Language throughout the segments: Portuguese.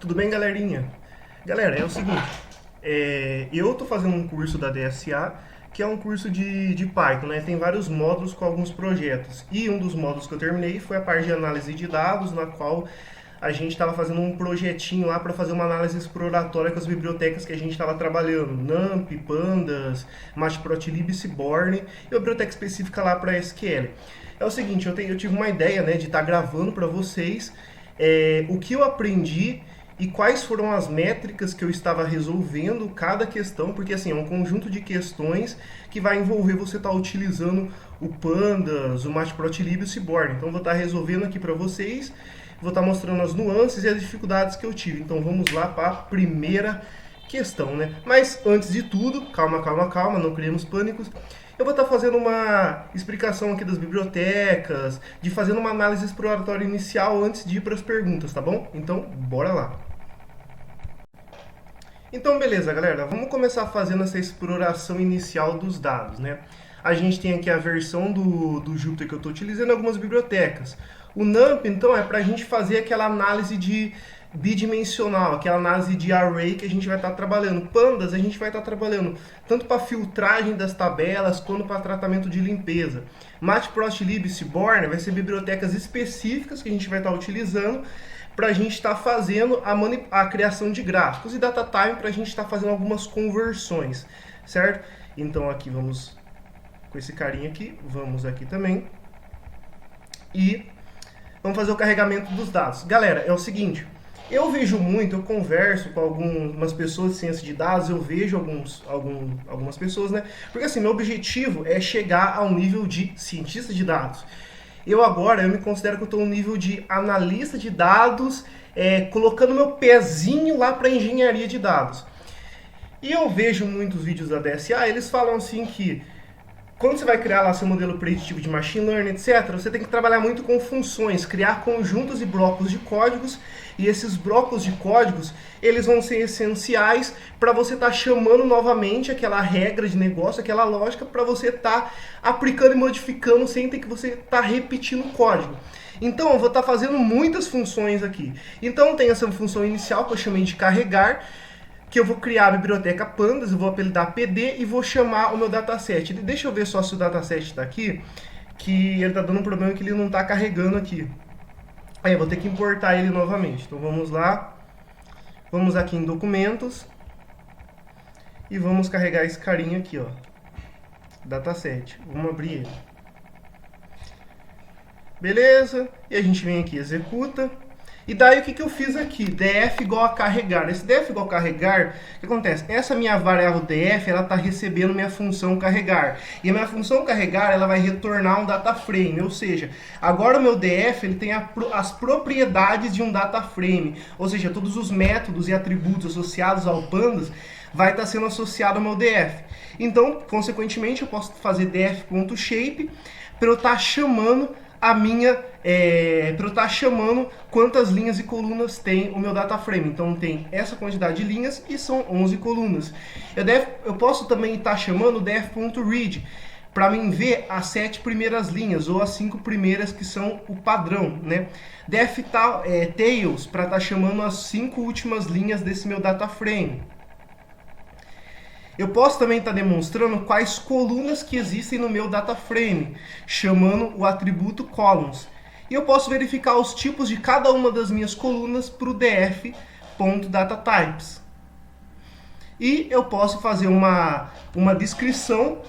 Tudo bem, galerinha? Galera, é o seguinte, eu tô fazendo um curso da DSA, que é um curso de Python, né? Tem vários módulos com alguns projetos. E um dos módulos que eu terminei foi a parte de análise de dados, na qual a gente estava fazendo um projetinho lá para fazer uma análise exploratória com as bibliotecas que a gente estava trabalhando. NumPy, Pandas, Matplotlib, Seaborn e uma biblioteca específica lá para SQL. É o seguinte, eu tive uma ideia, né, de estar gravando para vocês o que eu aprendi e quais foram as métricas que eu estava resolvendo cada questão, porque assim, é um conjunto de questões que vai envolver você estar utilizando o Pandas, o Matplotlib e o Seaborn. Então eu vou estar resolvendo aqui para vocês, vou estar mostrando as nuances e as dificuldades que eu tive. Então vamos lá para a primeira questão, né? Mas antes de tudo, calma, não criemos pânicos. Eu vou estar fazendo uma explicação aqui das bibliotecas, de fazendo uma análise exploratória inicial antes de ir para as perguntas, tá bom? Então, bora lá. Então, beleza, galera. Vamos começar fazendo essa exploração inicial dos dados, né? A gente tem aqui a versão do Jupyter que eu estou utilizando, algumas bibliotecas. O NumPy, então, é para a gente fazer aquela análise de bidimensional, aquela análise de array que a gente vai estar trabalhando. Pandas, a gente vai estar trabalhando tanto para filtragem das tabelas, quanto para tratamento de limpeza. Matplotlib e Seaborn vai ser bibliotecas específicas que a gente vai estar utilizando para a gente estar fazendo a criação de gráficos, e DataTime para a gente estar fazendo algumas conversões, certo? Então aqui vamos com esse carinha aqui, vamos aqui também e vamos fazer o carregamento dos dados. Galera, é o seguinte, eu vejo muito, eu converso com algumas pessoas de ciência de dados, eu vejo algumas pessoas, né? Porque assim, meu objetivo é chegar ao nível de cientista de dados. Eu me considero que eu estou no nível de analista de dados, colocando meu pezinho lá para engenharia de dados. E eu vejo muitos vídeos da DSA, eles falam assim que quando você vai criar lá seu modelo preditivo de machine learning, etc., você tem que trabalhar muito com funções, criar conjuntos e blocos de códigos, e esses blocos de códigos, eles vão ser essenciais para você estar chamando novamente aquela regra de negócio, aquela lógica, para você estar aplicando e modificando sem ter que você estar repetindo o código. Então, eu vou estar fazendo muitas funções aqui. Então, tem essa função inicial que eu chamei de carregar, que eu vou criar a biblioteca Pandas, eu vou apelidar PD e vou chamar o meu dataset. Deixa eu ver só se o dataset está aqui, que ele está dando um problema que ele não está carregando aqui. Aí eu vou ter que importar ele novamente. Então vamos lá, vamos aqui em documentos e vamos carregar esse carinha aqui, ó, dataset. Vamos abrir ele. Beleza, e a gente vem aqui, executa. E daí o que eu fiz aqui? df igual a carregar. Esse df igual a carregar, o que acontece? Essa minha variável df, ela está recebendo minha função carregar. E a minha função carregar, ela vai retornar um data frame. Ou seja, agora o meu df ele tem as propriedades de um data frame. Ou seja, todos os métodos e atributos associados ao pandas vai estar sendo associado ao meu df. Então, consequentemente, eu posso fazer df.shape para eu estar chamando para eu estar chamando quantas linhas e colunas tem o meu data frame. Então tem essa quantidade de linhas e são 11 colunas. Eu posso também estar chamando def.read para mim ver as 7 primeiras linhas ou as 5 primeiras que são o padrão, né? Tails para estar chamando as 5 últimas linhas desse meu data frame. Eu posso também estar demonstrando quais colunas que existem no meu data frame, chamando o atributo columns. E eu posso verificar os tipos de cada uma das minhas colunas para o df.datatypes. E eu posso fazer uma descrição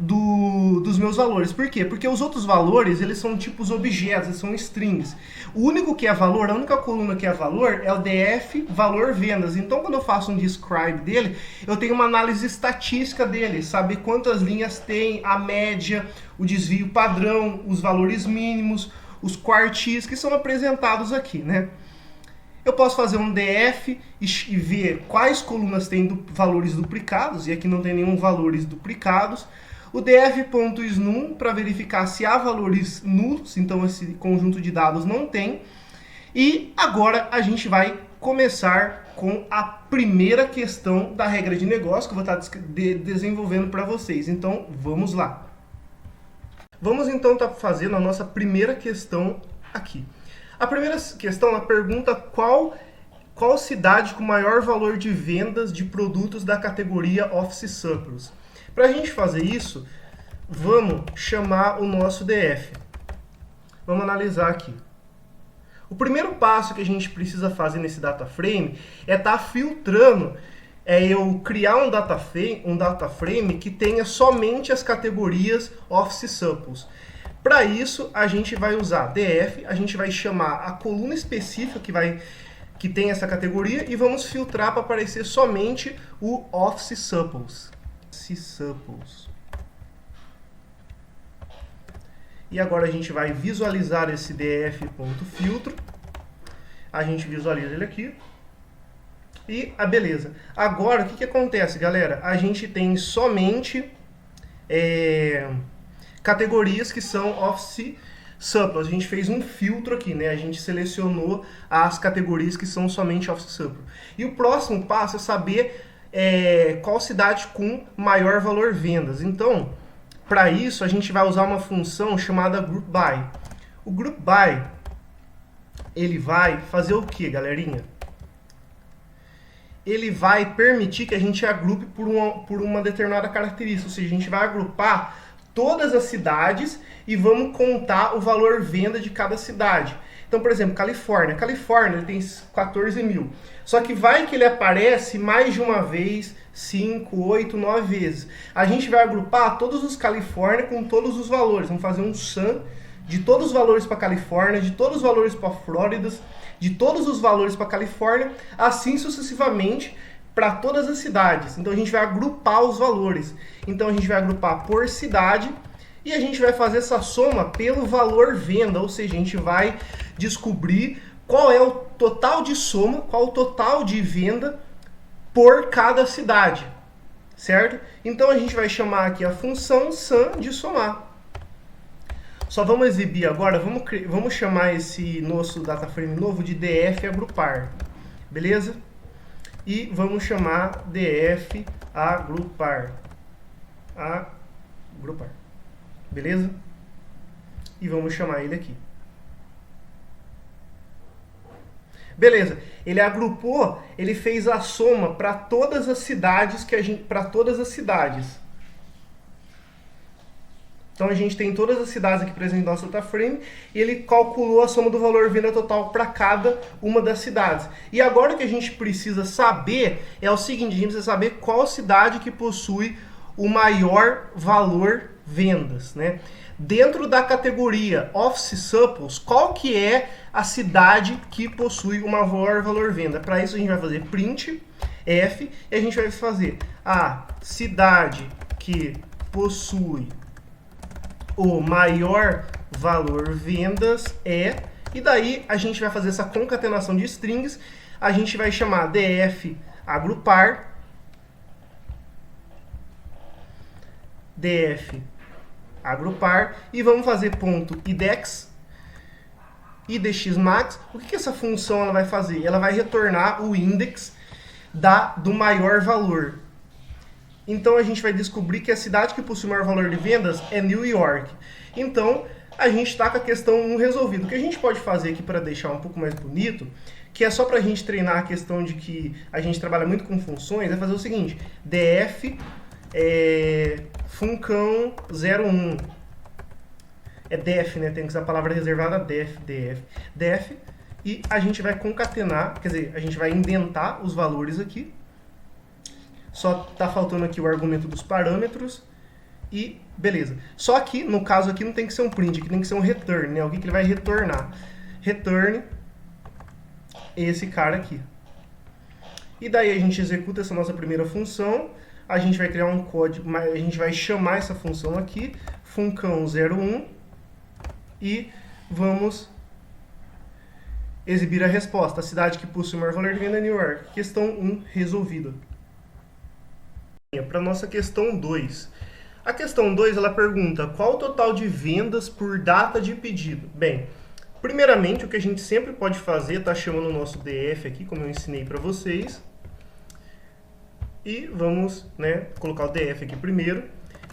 dos meus valores. Por quê? Porque os outros valores, eles são tipos objetos, eles são strings. O único que é valor, a única coluna que é valor é o df valor vendas. Então, quando eu faço um describe dele, eu tenho uma análise estatística dele, saber quantas linhas tem, a média, o desvio padrão, os valores mínimos, os quartis que são apresentados aqui, né? Eu posso fazer um df e ver quais colunas têm valores duplicados, e aqui não tem nenhum valores duplicados. O df.snum para verificar se há valores nulos, então esse conjunto de dados não tem. E agora a gente vai começar com a primeira questão da regra de negócio que eu vou estar desenvolvendo para vocês. Então vamos lá. Vamos então estar fazendo a nossa primeira questão aqui. A primeira questão, ela pergunta qual cidade com maior valor de vendas de produtos da categoria Office Surplus? Para a gente fazer isso, vamos chamar o nosso DF. Vamos analisar aqui. O primeiro passo que a gente precisa fazer nesse data frame é estar filtrando, eu criar um data frame que tenha somente as categorias Office Surplus. Para isso, a gente vai usar DF, a gente vai chamar a coluna específica que tem essa categoria e vamos filtrar para aparecer somente o Office Surplus. E agora a gente vai visualizar esse df.filtro. A gente visualiza ele aqui. E beleza. Agora, o que acontece, galera? A gente tem somente categorias que são Office Surplus. A gente fez um filtro aqui, né? A gente selecionou as categorias que são somente Office Surplus. E o próximo passo é saber qual cidade com maior valor vendas. Então, para isso, a gente vai usar uma função chamada Group By. O Group By, ele vai fazer o que, galerinha? Ele vai permitir que a gente agrupe por uma determinada característica. Ou seja, a gente vai agrupar todas as cidades e vamos contar o valor venda de cada cidade. Então, por exemplo, Califórnia. Califórnia ele tem 14 mil. Só que vai que ele aparece mais de uma vez, 5, 8, 9 vezes. A gente vai agrupar todos os Califórnia com todos os valores. Vamos fazer um sum de todos os valores para Califórnia, de todos os valores para Flórida, de todos os valores para Califórnia, assim sucessivamente para todas as cidades. Então a gente vai agrupar os valores. Então a gente vai agrupar por cidade e a gente vai fazer essa soma pelo valor venda, ou seja, a gente vai descobrir qual é o total de soma, qual o total de venda por cada cidade, certo? Então a gente vai chamar aqui a função sum de somar. Só vamos exibir agora, vamos chamar esse nosso data frame novo de df agrupar, beleza? E vamos chamar df agrupar, beleza? E vamos chamar ele aqui. Beleza, ele agrupou, ele fez a soma para todas as cidades Então a gente tem todas as cidades aqui presentes no nosso data frame e ele calculou a soma do valor venda total para cada uma das cidades. E agora o que a gente precisa saber é o seguinte, a gente precisa saber qual cidade que possui o maior valor vendas, né? Dentro da categoria Office Surplus, qual que é a cidade que possui o maior valor venda? Para isso a gente vai fazer print F e a gente vai fazer a cidade que possui o maior valor vendas e daí a gente vai fazer essa concatenação de strings, a gente vai chamar df agrupar, e vamos fazer ponto index, idxmax. O que essa função ela vai fazer? Ela vai retornar o index do maior valor. Então a gente vai descobrir que a cidade que possui o maior valor de vendas é New York. Então a gente está com a questão 1 resolvida. O que a gente pode fazer aqui para deixar um pouco mais bonito, que é só para a gente treinar a questão de que a gente trabalha muito com funções, é fazer o seguinte, df funcão 01. É def, né? Tem que usar a palavra reservada def, e a gente vai concatenar, quer dizer, a gente vai indentar os valores aqui. Só está faltando aqui o argumento dos parâmetros e beleza. Só que, no caso aqui, não tem que ser um print, aqui tem que ser um return, né? O que ele vai retornar? Return esse cara aqui. E daí a gente executa essa nossa primeira função, a gente vai criar um código, a gente vai chamar essa função aqui, funcão 01, e vamos exibir a resposta. A cidade que possui o maior valor de venda é New York. Questão 1 resolvida. Para a nossa questão 2. A questão 2 ela pergunta qual o total de vendas por data de pedido. Bem, primeiramente o que a gente sempre pode fazer, tá chamando o nosso DF aqui, como eu ensinei para vocês. E vamos, né, colocar o DF aqui primeiro.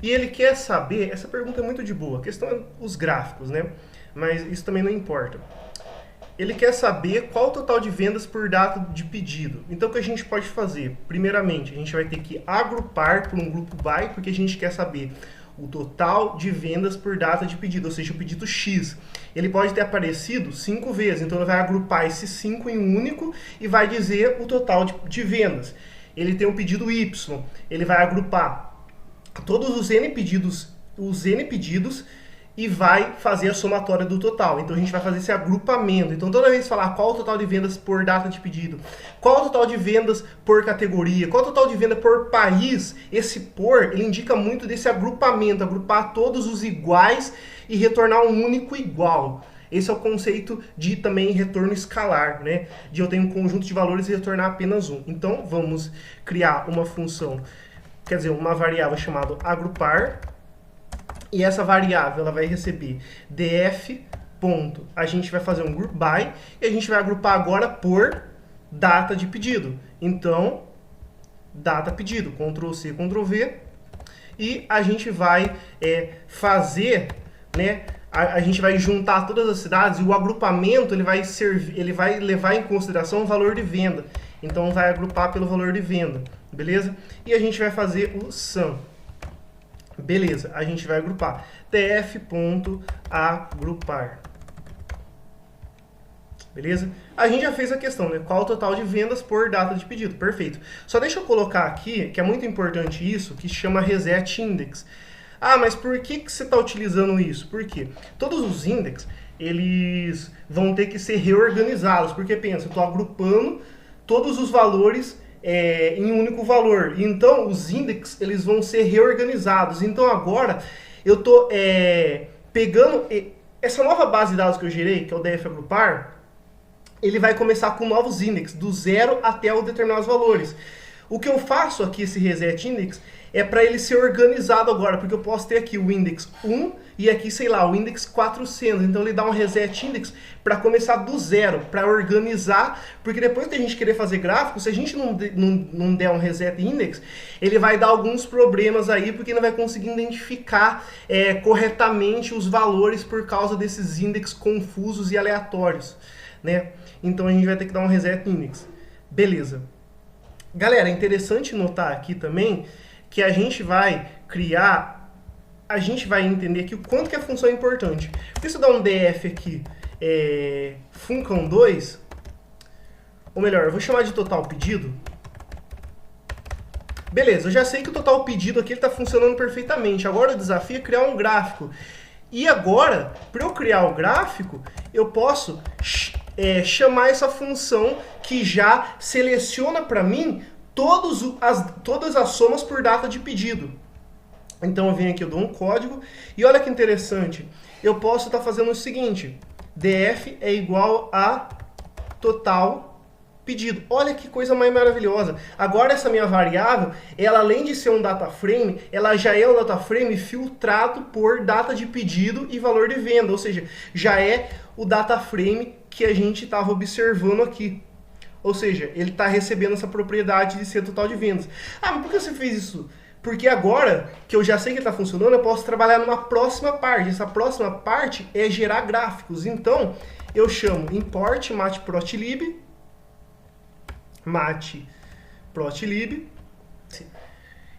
E ele quer saber, essa pergunta é muito de boa, a questão é os gráficos, né? Mas isso também não importa. ele quer saber qual o total de vendas por data de pedido. Então, o que a gente pode fazer? Primeiramente, a gente vai ter que agrupar por um grupo by, porque a gente quer saber o total de vendas por data de pedido, ou seja, o pedido X. Ele pode ter aparecido 5 vezes, então ele vai agrupar esses 5 em um único e vai dizer o total de vendas. Ele tem um pedido Y, ele vai agrupar todos os N pedidos e vai fazer a somatória do total. Então a gente vai fazer esse agrupamento. Então toda vez que falar qual o total de vendas por data de pedido, qual o total de vendas por categoria, qual o total de venda por país, esse por, ele indica muito desse agrupamento, agrupar todos os iguais e retornar um único igual. Esse é o conceito de também retorno escalar, né? De eu tenho um conjunto de valores e retornar apenas um. Então vamos criar uma função, quer dizer, uma variável chamada agrupar. E essa variável ela vai receber df. A gente vai fazer um group by e a gente vai agrupar agora por data de pedido. Então, data pedido, Ctrl C, Ctrl V. E a gente vai fazer, né? A gente vai juntar todas as cidades e o agrupamento ele vai levar em consideração o valor de venda. Então, vai agrupar pelo valor de venda, beleza? E a gente vai fazer o sum. Beleza, a gente vai agrupar. df.agrupar. Beleza? A gente já fez a questão, né? Qual o total de vendas por data de pedido? Perfeito. Só deixa eu colocar aqui, que é muito importante isso, que chama reset index. Ah, mas por que você está utilizando isso? Porque todos os index, eles vão ter que ser reorganizados. Porque pensa, eu estou agrupando todos os valores em um único valor. Então, os index eles vão ser reorganizados. Então, agora, eu estou pegando essa nova base de dados que eu gerei, que é o df agrupar, ele vai começar com novos index, do 0 até o determinados valores. O que eu faço aqui, esse reset index, é para ele ser organizado agora, porque eu posso ter aqui o index 1 e aqui, sei lá, o index 400. Então ele dá um reset index para começar do 0, para organizar, porque depois que a gente querer fazer gráfico, se a gente não der um reset index, ele vai dar alguns problemas aí, porque não vai conseguir identificar corretamente os valores por causa desses index confusos e aleatórios, né? Então a gente vai ter que dar um reset index. Beleza. Galera, é interessante notar aqui também que a gente vai criar, a gente vai entender aqui o quanto que a função é importante. Porque se eu dar um df aqui, funcão2, ou melhor, eu vou chamar de total pedido. Beleza, eu já sei que o total pedido aqui está funcionando perfeitamente. Agora o desafio é criar um gráfico. E agora, para eu criar o gráfico, eu posso chamar essa função que já seleciona para mim todas as somas por data de pedido. Então eu venho aqui, eu dou um código, e olha que interessante, eu posso estar fazendo o seguinte, df é igual a total pedido. Olha que coisa mais maravilhosa. Agora essa minha variável, ela além de ser um data frame, ela já é um data frame filtrado por data de pedido e valor de venda, ou seja, já é o data frame que a gente estava observando aqui. Ou seja, ele está recebendo essa propriedade de ser total de vendas. Ah, mas por que você fez isso? Porque agora que eu já sei que ele está funcionando, eu posso trabalhar numa próxima parte. Essa próxima parte é gerar gráficos. Então, eu chamo import matplotlib.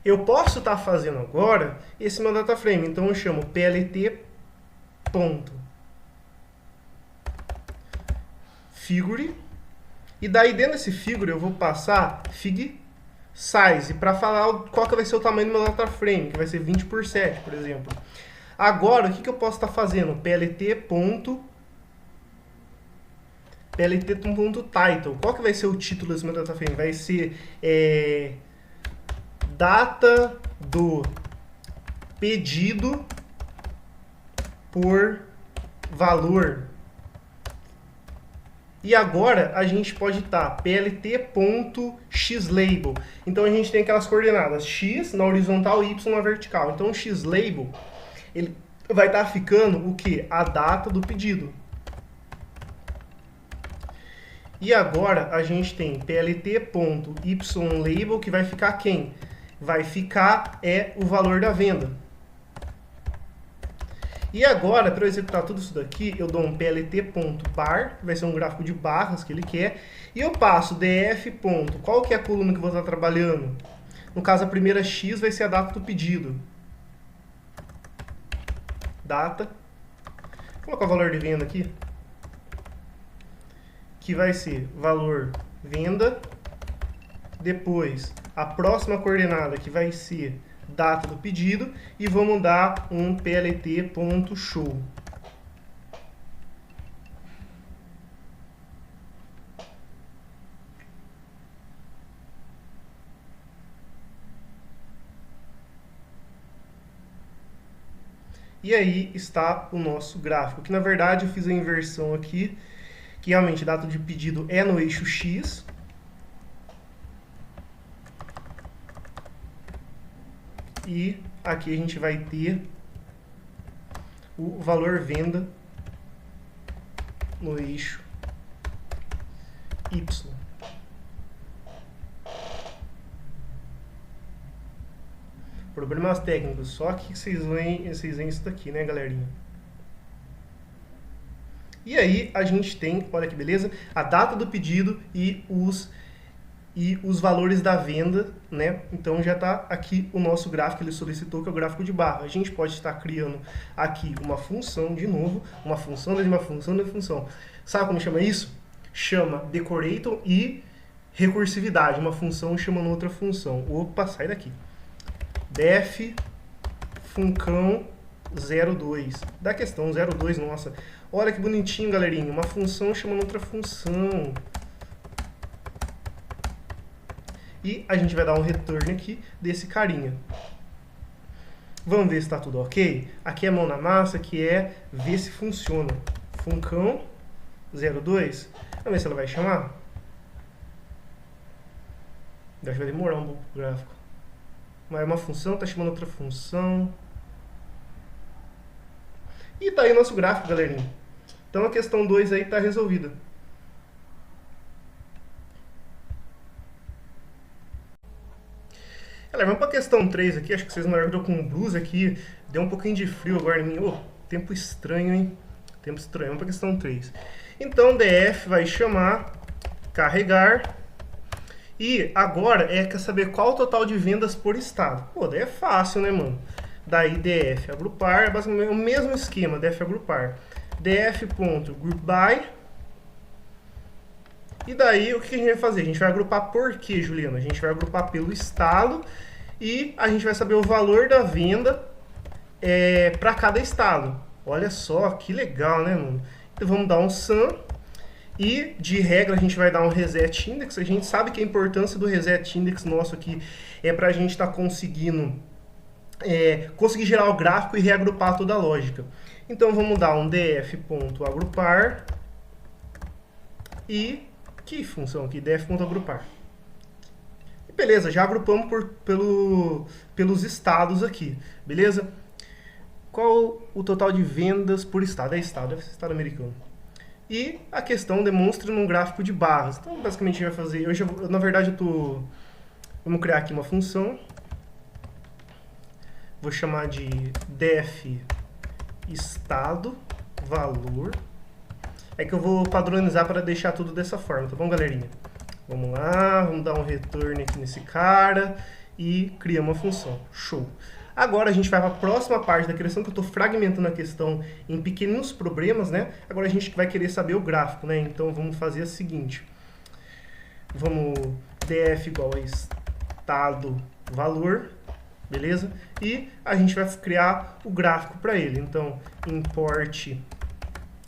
Eu posso estar fazendo agora esse meu data frame. Então, eu chamo plt.figure. E daí dentro desse figure eu vou passar fig size para falar qual que vai ser o tamanho do meu data frame, que vai ser 20 por 7, por exemplo. Agora, o que eu posso estar fazendo? plt.title. Qual que vai ser o título desse meu data frame? Vai ser data do pedido por valor. E agora a gente pode estar plt.xlabel. Então a gente tem aquelas coordenadas x na horizontal e y na vertical. Então o xlabel ele vai estar ficando o que? A data do pedido. E agora a gente tem plt.ylabel que vai ficar quem? Vai ficar o valor da venda. E agora, para eu executar tudo isso daqui, eu dou um plt.bar, vai ser um gráfico de barras que ele quer, e eu passo df. Qual que é a coluna que eu vou estar trabalhando? No caso, a primeira x vai ser a data do pedido. Data. Vou colocar o valor de venda aqui. Que vai ser valor venda. Depois, a próxima coordenada que vai ser data do pedido. E vamos dar um plt.show. E aí está o nosso gráfico, que na verdade eu fiz a inversão aqui, que realmente a data de pedido é no eixo X. E aqui a gente vai ter o valor venda no eixo Y. Problemas técnicos, só que vocês veem isso daqui, né, galerinha? E aí a gente tem, olha que beleza, a data do pedido e os valores da venda, né? Então já está aqui o nosso gráfico, ele solicitou, que é o gráfico de barra. A gente pode estar criando aqui uma função, de novo, uma função de uma função de função. Sabe como chama isso? Chama decorator e recursividade. Uma função chamando outra função. Opa, sai daqui. Def funcão 02. Da questão 02, nossa. Olha que bonitinho, galerinha. Uma função chamando outra função. E a gente vai dar um return aqui desse carinha. Vamos ver se está tudo ok? Aqui é mão na massa, que é ver se funciona. Funcão 02. Vamos ver se ela vai chamar. Acho que vai demorar um pouco o gráfico. Mas é uma função, está chamando outra função. E tá aí o nosso gráfico, galerinha. Então a questão 2 aí está resolvida. Galera, vamos para a questão 3 aqui. Acho que vocês não ajudam com blusa aqui. Deu um pouquinho de frio agora em mim. Oh, tempo estranho, hein? Tempo estranho. Vamos para a questão 3. Então, df vai chamar carregar. E agora quer saber qual o total de vendas por estado. Pô, daí é fácil, né, mano? Daí df agrupar, basicamente o mesmo esquema, df agrupar. df.groupby. E daí o que a gente vai fazer? A gente vai agrupar por quê, Juliana? A gente vai agrupar pelo estado e a gente vai saber o valor da venda para cada estado. Olha só, que legal, né, mano? Então vamos dar um sum. E, de regra, a gente vai dar um reset index. A gente sabe que a importância do reset index nosso aqui é para a gente estar conseguir gerar o gráfico e reagrupar toda a lógica. Então, vamos dar um df.agrupar e que função aqui? df.agrupar. E beleza, já agrupamos pelos estados aqui, beleza? Qual o total de vendas por estado? É estado, deve ser estado americano. E a questão demonstra num gráfico de barras. Então, basicamente, a gente vai fazer... na verdade, vamos criar aqui uma função. Vou chamar de def estado valor. É que eu vou padronizar para deixar tudo dessa forma, tá bom, galerinha? Vamos lá, vamos dar um return aqui nesse cara e criar uma função. Show! Agora a gente vai para a próxima parte da criação, que eu estou fragmentando a questão em pequenos problemas, né? Agora a gente vai querer saber o gráfico, né? Então vamos fazer o seguinte. Vamos df igual a estado valor, beleza? E a gente vai criar o gráfico para ele. Então, import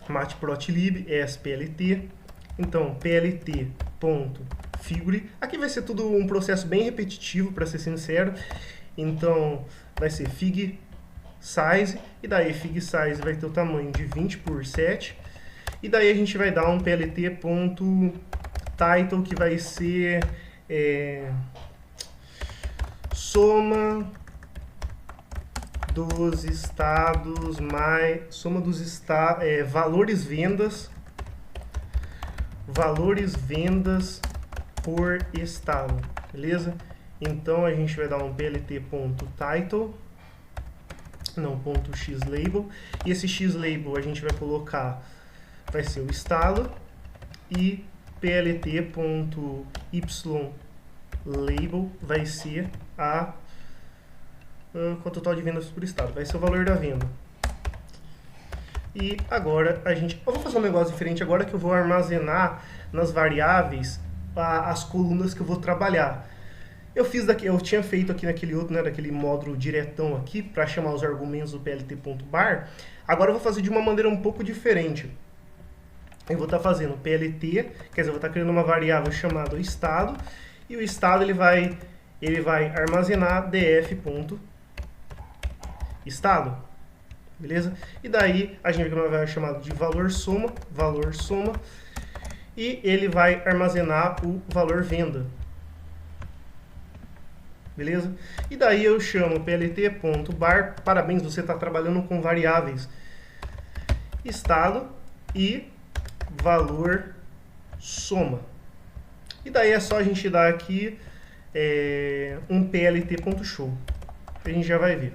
matplotlib splt. Então, plt.figure. Aqui vai ser tudo um processo bem repetitivo, para ser sincero. Então, vai ser fig size, e daí fig size vai ter o tamanho de 20 por 7, e daí a gente vai dar um plt.title, que vai ser soma dos estados mais soma dos valores vendas por estado, beleza? Então a gente vai dar um plt.title, não, ponto xlabel, e esse xlabel a gente vai colocar, vai ser o estado, e plt.ylabel vai ser qual o total de vendas por estado, vai ser o valor da venda. E agora eu vou fazer um negócio diferente agora, que eu vou armazenar nas variáveis as colunas que eu vou trabalhar. Eu tinha feito aqui naquele outro, né, daquele módulo diretão aqui, para chamar os argumentos do plt.bar. Agora eu vou fazer de uma maneira um pouco diferente. Eu vou estar fazendo plt, quer dizer, eu vou estar criando uma variável chamada estado, e o estado ele vai armazenar df.estado, beleza? E daí a gente vai criar uma variável chamada de valor soma, e ele vai armazenar o valor venda. Beleza? E daí eu chamo plt.bar, parabéns, você está trabalhando com variáveis estado e valor soma. E daí é só a gente dar aqui um plt.show. A gente já vai ver.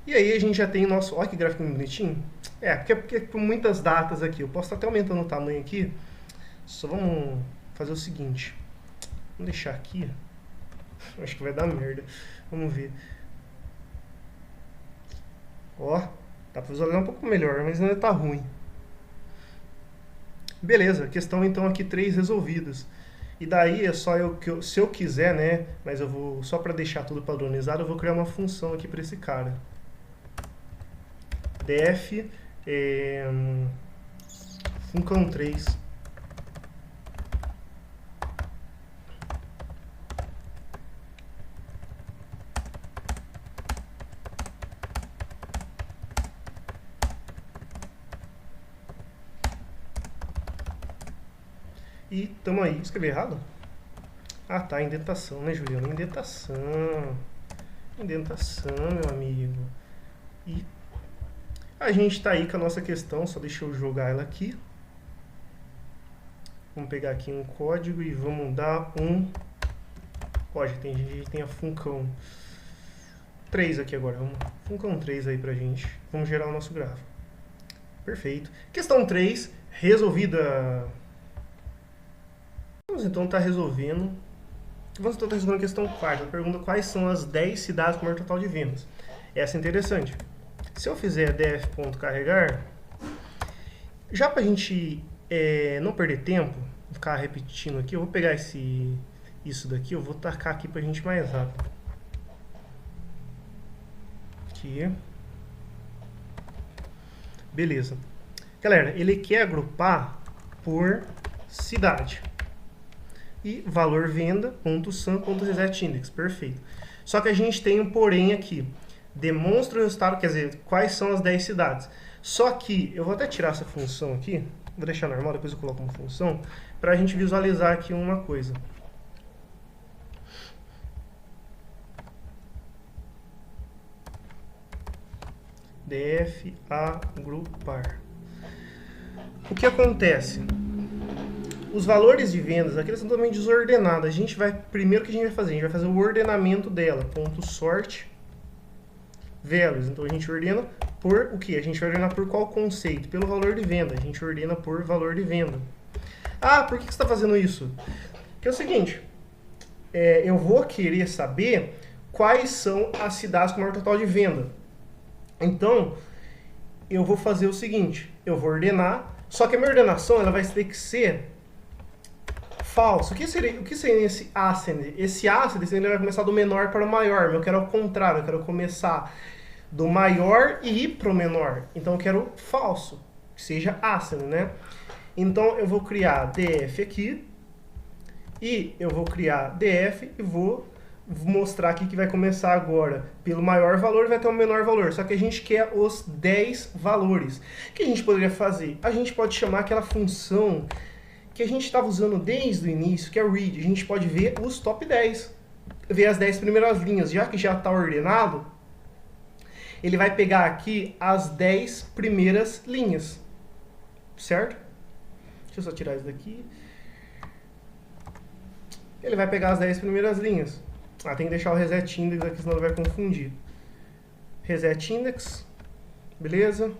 E aí a gente já tem o nosso... Olha que gráfico bonitinho. Porque por muitas datas aqui. Eu posso estar até aumentando o tamanho aqui. Só vamos fazer o seguinte. Vamos deixar aqui. Acho que vai dar merda. Vamos ver. Ó, dá para visualizar um pouco melhor, mas ainda tá ruim. Beleza, questão então aqui 3 resolvidas. E daí é só se eu quiser, né, mas eu vou, só para deixar tudo padronizado, eu vou criar uma função aqui para esse cara. def funcão 3. E tamo aí. Escrevi errado? Ah, tá. Indentação, né, Juliano? Indentação. Indentação, meu amigo. E a gente tá aí com a nossa questão. Só deixa eu jogar ela aqui. Vamos pegar aqui um código e vamos dar um... Código, a gente tem a funcão 3 aqui agora. Vamos funcão 3 aí pra gente. Vamos gerar o nosso gráfico. Perfeito. Questão 3, resolvida. Vamos então estar resolvendo a questão 4. Ela pergunta quais são as 10 cidades com o maior total de vendas. Essa é interessante. Se eu fizer def.carregar, já para a gente não perder tempo, ficar repetindo aqui, eu vou pegar isso daqui, eu vou tacar aqui para a gente mais rápido. Aqui. Beleza. Galera, ele quer agrupar por cidade. E valor venda.sum.resetIndex. Perfeito. Só que a gente tem um porém aqui. Demonstra o resultado, quer dizer, quais são as 10 cidades. Só que, eu vou até tirar essa função aqui, vou deixar normal, depois eu coloco uma função, para a gente visualizar aqui uma coisa. df agrupar. O que acontece? Os valores de vendas aqui são totalmente desordenados. Primeiro que a gente vai fazer? A gente vai fazer o ordenamento dela. .sort values. Então a gente ordena por o que? A gente vai ordenar por qual conceito? Pelo valor de venda. A gente ordena por valor de venda. Ah, por que você está fazendo isso? Porque é o seguinte, eu vou querer saber quais são as cidades com maior total de venda. Então, eu vou fazer o seguinte, eu vou ordenar, só que a minha ordenação ela vai ter que ser falso. O que seria esse ascend? Esse ascend ele vai começar do menor para o maior. Eu quero ao contrário, eu quero começar do maior e ir para o menor. Então eu quero falso, que seja ascend, né? Então eu vou criar df aqui e eu vou criar df e vou mostrar aqui que vai começar agora pelo maior valor e vai ter um menor valor. Só que a gente quer os 10 valores. O que a gente poderia fazer? A gente pode chamar aquela função que a gente estava usando desde o início, que é read. A gente pode ver os top 10, ver as 10 primeiras linhas. Já que já está ordenado, ele vai pegar aqui as 10 primeiras linhas, certo? Deixa eu só tirar isso daqui. ele vai pegar as 10 primeiras linhas. Ah, tem que deixar o reset index aqui, senão ele vai confundir. Reset index, beleza?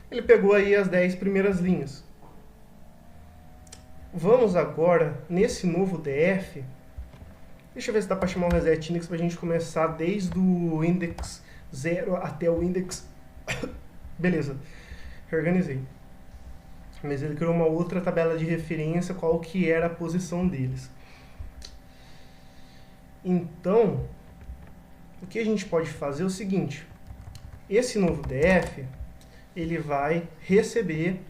Ele pegou aí as 10 primeiras linhas. Vamos agora, nesse novo DF, deixa eu ver se dá para chamar o reset index para a gente começar desde o index 0 até o index... Beleza, reorganizei. Mas ele criou uma outra tabela de referência, qual que era a posição deles. Então, o que a gente pode fazer é o seguinte. Esse novo DF, ele vai receber,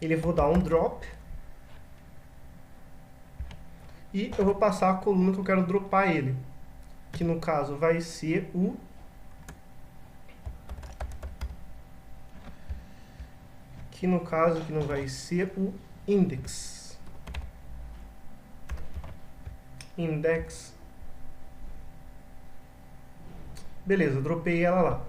ele vou dar um drop, e eu vou passar a coluna que eu quero dropar ele, que no caso vai ser o index. Beleza, dropei ela lá.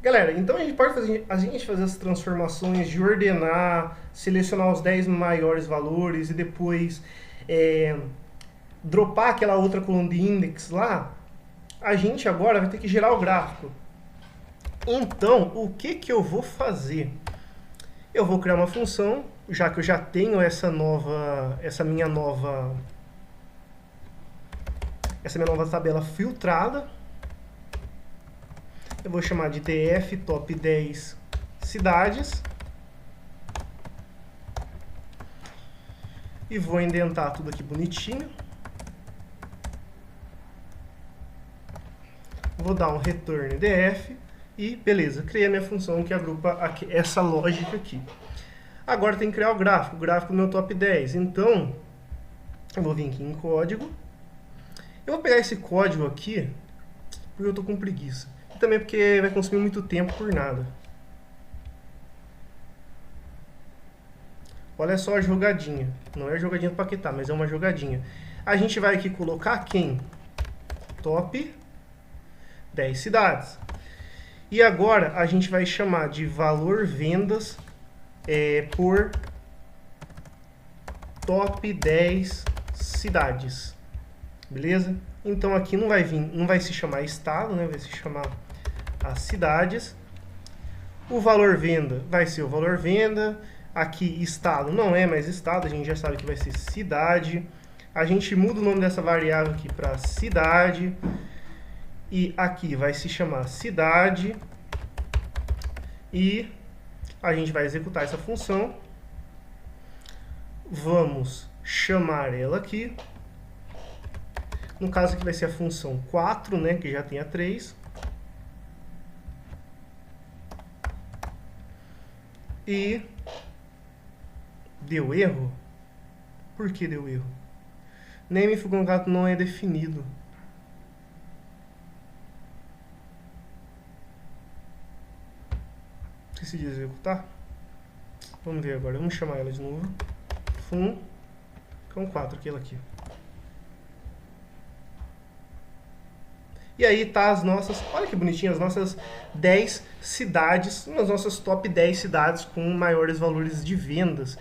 Galera, então a gente pode fazer essas transformações de ordenar, selecionar os 10 maiores valores e depois dropar aquela outra coluna de index lá. A gente agora vai ter que gerar o gráfico. Então, o que eu vou fazer? Eu vou criar uma função, já que eu já tenho essa minha nova tabela filtrada. Eu vou chamar de df top 10 cidades. E vou indentar tudo aqui bonitinho. Vou dar um return df. E beleza, criei a minha função que agrupa aqui, essa lógica aqui. Agora tem que criar o gráfico do meu top 10. Então, eu vou vir aqui em código. Eu vou pegar esse código aqui, porque eu estou com preguiça. E também porque vai consumir muito tempo por nada. Olha só a jogadinha. Não é jogadinha do Paquetá, mas é uma jogadinha. A gente vai aqui colocar quem? Top 10 cidades. E agora a gente vai chamar de valor vendas por top 10 cidades. Beleza? Então aqui não vai se chamar estado, né? Vai se chamar as cidades. O valor venda vai ser o valor venda. Aqui estado não é mais estado, a gente já sabe que vai ser cidade. A gente muda o nome dessa variável aqui para cidade. E aqui vai se chamar cidade. E a gente vai executar essa função. Vamos chamar ela aqui. No caso aqui vai ser a função 4, né, que já tem a 3. E deu erro? Por que deu erro? Name concatenato não é definido. Esqueci de executar. Vamos ver agora. Vamos chamar ela de novo. Fun com 4, aquela aqui. E aí tá as nossas, olha que bonitinho, as nossas 10 cidades, as nossas top 10 cidades com maiores valores de vendas.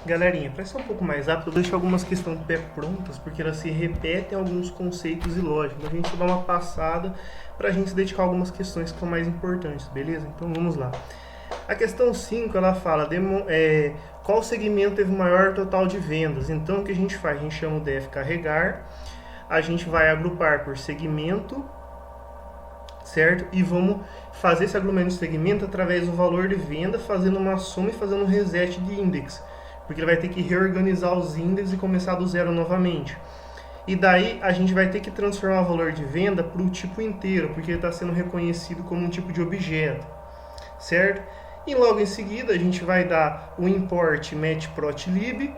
Galerinha, para ser um pouco mais rápido, eu deixo algumas questões pré-prontas, porque elas se repetem alguns conceitos e lógicas. A gente dá uma passada para a gente se dedicar a algumas questões que são mais importantes, beleza? Então vamos lá. A questão 5, ela fala qual segmento teve o maior total de vendas. Então o que a gente faz? A gente chama o def carregar, a gente vai agrupar por segmento, certo? E vamos fazer esse agrupamento de segmento através do valor de venda, fazendo uma soma e fazendo um reset de index. Porque ele vai ter que reorganizar os índices e começar do zero novamente. E daí a gente vai ter que transformar o valor de venda para o tipo inteiro, porque ele está sendo reconhecido como um tipo de objeto, certo? E logo em seguida a gente vai dar o import matchprotlib.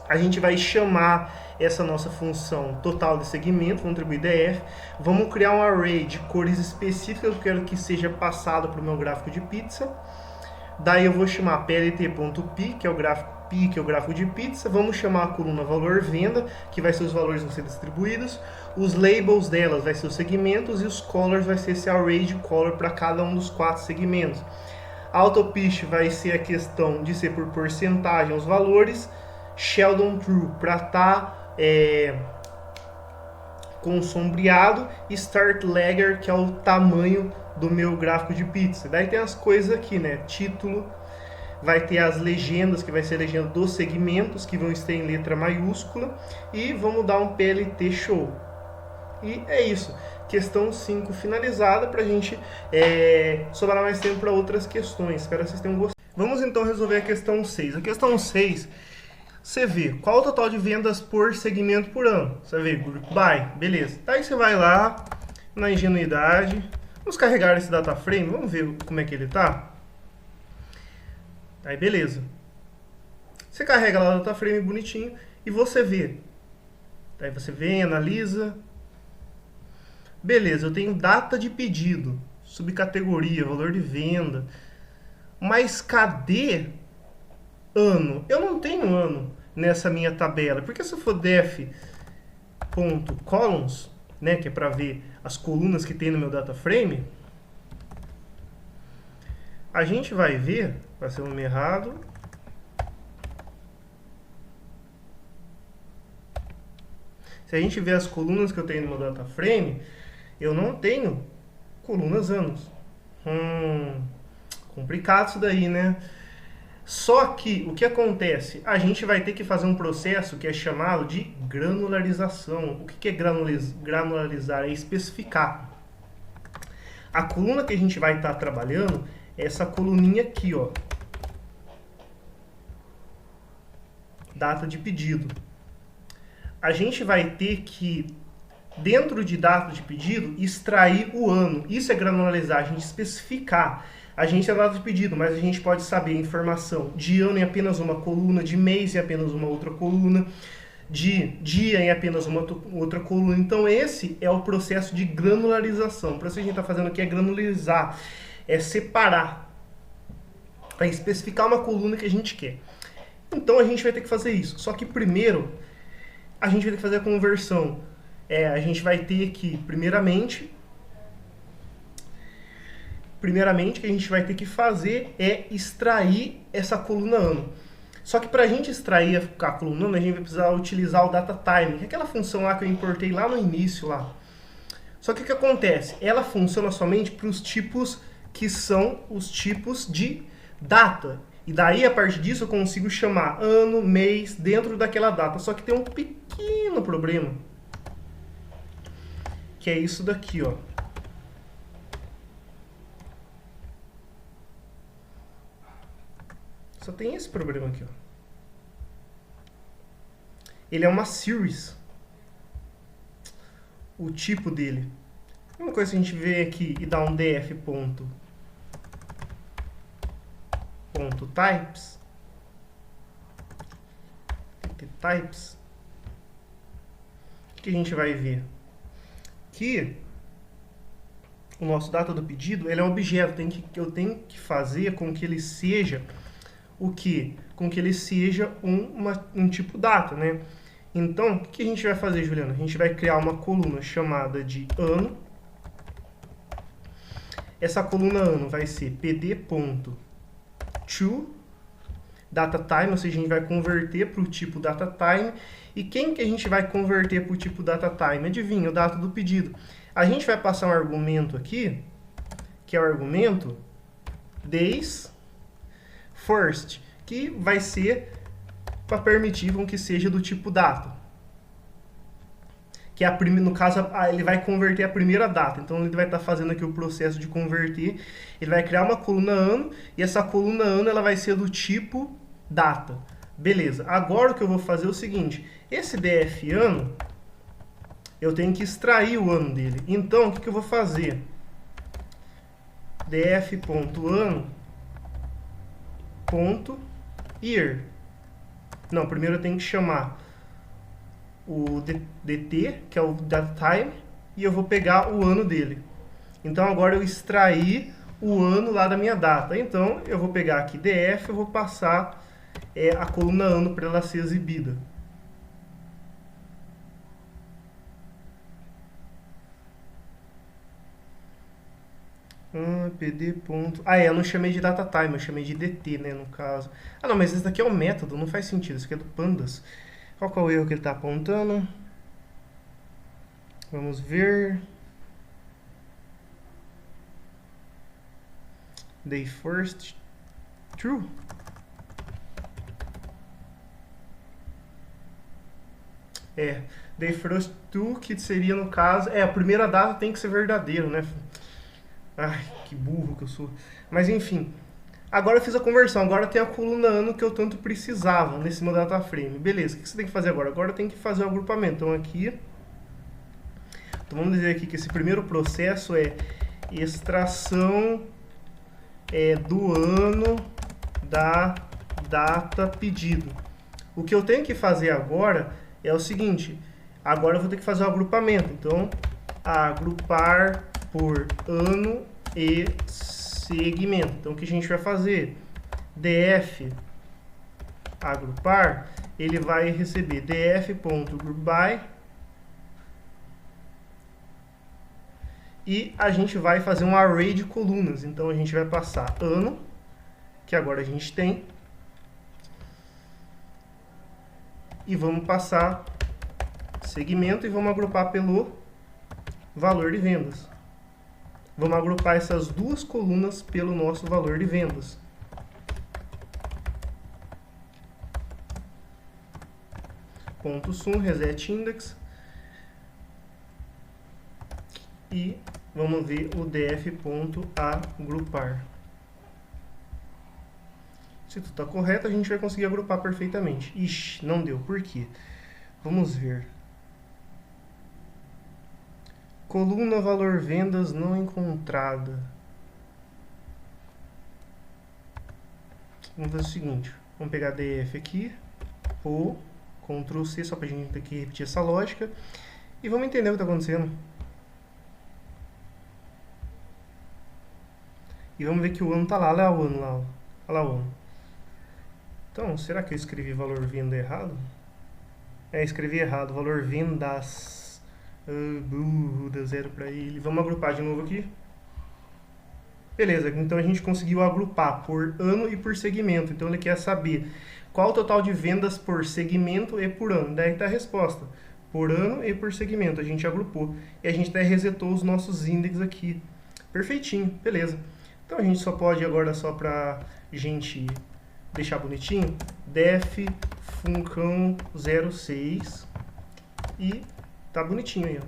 A gente vai chamar essa nossa função total de segmento, vamos atribuir df. Vamos criar um array de cores específicas que eu quero que seja passado para o meu gráfico de pizza. Daí eu vou chamar plt.pi, que é o gráfico pi, que é o gráfico de pizza. Vamos chamar a coluna valor venda, que vai ser os valores que vão ser distribuídos. Os labels delas vai ser os segmentos e os colors vai ser esse array de color para cada um dos 4 segmentos. A autopitch vai ser a questão de ser por porcentagem os valores. Sheldon True, para estar com sombreado, e Start Lager, que é o tamanho do meu gráfico de pizza. Daí tem as coisas aqui, né? Título, vai ter as legendas, que vai ser a legenda dos segmentos, que vão estar em letra maiúscula, e vamos dar um PLT show. E é isso. Questão 5 finalizada, para a gente sobrar mais tempo para outras questões. Espero que vocês tenham gostado. Vamos então resolver a questão 6. A questão 6, você vê qual o total de vendas por segmento por ano. Você vê Group By, beleza. Daí você vai lá na ingenuidade, vamos carregar esse data frame, vamos ver como é que ele tá. Aí beleza. Você carrega lá o data frame bonitinho e você vê. Daí você vem, analisa. Beleza, eu tenho data de pedido, subcategoria, valor de venda. Mas cadê ano? Eu não tenho ano nessa minha tabela. Porque se eu for def.columns, né, que é para ver as colunas que tem no meu data frame, a gente vai ver, vai ser o nome errado. Se a gente ver as colunas que eu tenho no meu data frame, eu não tenho colunas anos. Complicado isso daí, né? Só que o que acontece? A gente vai ter que fazer um processo que é chamado de granularização. O que é granularizar? É especificar. A coluna que a gente vai estar trabalhando é essa coluninha aqui, ó. Data de pedido. A gente vai ter que, dentro de data de pedido, extrair o ano. Isso é granularizar, a gente especificar. A gente é data de pedido, mas a gente pode saber a informação de ano em apenas uma coluna, de mês em apenas uma outra coluna, de dia em apenas uma outra coluna. Então esse é o processo de granularização. O processo que a gente está fazendo aqui é granularizar, é separar, é especificar uma coluna que a gente quer. Então a gente vai ter que fazer isso. Só que primeiro a gente vai ter que fazer a conversão. A gente vai ter que, primeiramente, o que a gente vai ter que fazer é extrair essa coluna ano. Só que para a gente extrair a coluna ano, a gente vai precisar utilizar o data time, que é aquela função lá que eu importei lá no início lá. Só que o que acontece? Ela funciona somente para os tipos que são os tipos de data. E daí, a partir disso, eu consigo chamar ano, mês, dentro daquela data. Só que tem um pequeno problema, que é isso daqui, ó. Só tem esse problema aqui, ó. Ele é uma series. O tipo dele. Uma coisa que a gente vê aqui e dá um df.types. Types. O que a gente vai ver? Que o nosso data do pedido, ele é um objeto. Eu tenho que fazer com que ele seja o quê? Com que ele seja um tipo data, né? Então, o que a gente vai fazer, Juliana? A gente vai criar uma coluna chamada de ano. Essa coluna ano vai ser pd.to DataTime, ou seja, a gente vai converter para o tipo DataTime. E quem que a gente vai converter para o tipo DataTime? Adivinha, o data do pedido. A gente vai passar um argumento aqui, que é o argumento days first, que vai ser para permitir com que seja do tipo data. Que é no caso, ele vai converter a primeira data. Então, ele vai estar fazendo aqui o processo de converter. Ele vai criar uma coluna ano, e essa coluna ano ela vai ser do tipo data. Beleza. Agora, o que eu vou fazer é o seguinte. Esse df ano, eu tenho que extrair o ano dele. Então, o que eu vou fazer? df.ano.year. Não, primeiro eu tenho que chamar o dt, que é o DataTime, e eu vou pegar o ano dele. Então agora eu extraí o ano lá da minha data. Então eu vou pegar aqui df, eu vou passar a coluna ano para ela ser exibida. PD. Eu não chamei de DataTime, eu chamei de DT, né, no caso. Não, mas esse daqui é o método, não faz sentido, isso aqui é do Pandas. Qual que é o erro que ele está apontando? Vamos ver. Day first, true. Day first true, que seria no caso... a primeira data tem que ser verdadeiro, né? Ai, que burro que eu sou. Mas enfim, agora eu fiz a conversão, agora tem a coluna ano que eu tanto precisava nesse meu data frame. Beleza, o que você tem que fazer agora? Agora tem que fazer o agrupamento. Então aqui, vamos dizer aqui que esse primeiro processo é extração do ano da data pedido. O que eu tenho que fazer agora é o seguinte, agora eu vou ter que fazer o agrupamento. Então, agrupar por ano e segmento. Então, o que a gente vai fazer? df agrupar, ele vai receber df.groupby e a gente vai fazer um array de colunas. Então, a gente vai passar ano, que agora a gente tem, e vamos passar segmento e vamos agrupar pelo valor de vendas. Vamos agrupar essas duas colunas pelo nosso valor de vendas. Ponto sum, reset index. E vamos ver o df.agrupar. Se tudo está correto, a gente vai conseguir agrupar perfeitamente. Ixi, não deu. Por quê? Vamos ver. Coluna valor vendas não encontrada. Vamos fazer o seguinte. Vamos pegar df aqui. Ctrl C, só para a gente ter que repetir essa lógica. E vamos entender o que está acontecendo. E vamos ver que o ano está lá. Olha lá o ano lá. Olha lá o ano. Então, será que eu escrevi valor venda errado? Escrevi errado. Valor vendas. Burro, deu zero para ele. Vamos agrupar de novo aqui. Beleza, então a gente conseguiu agrupar por ano e por segmento. Então ele quer saber qual o total de vendas por segmento e por ano. Daí está a resposta. Por ano e por segmento. A gente agrupou. E a gente até resetou os nossos índices aqui. Perfeitinho, beleza. Então a gente só pode agora, só para gente deixar bonitinho, def funcão 06 e tá bonitinho aí, ó.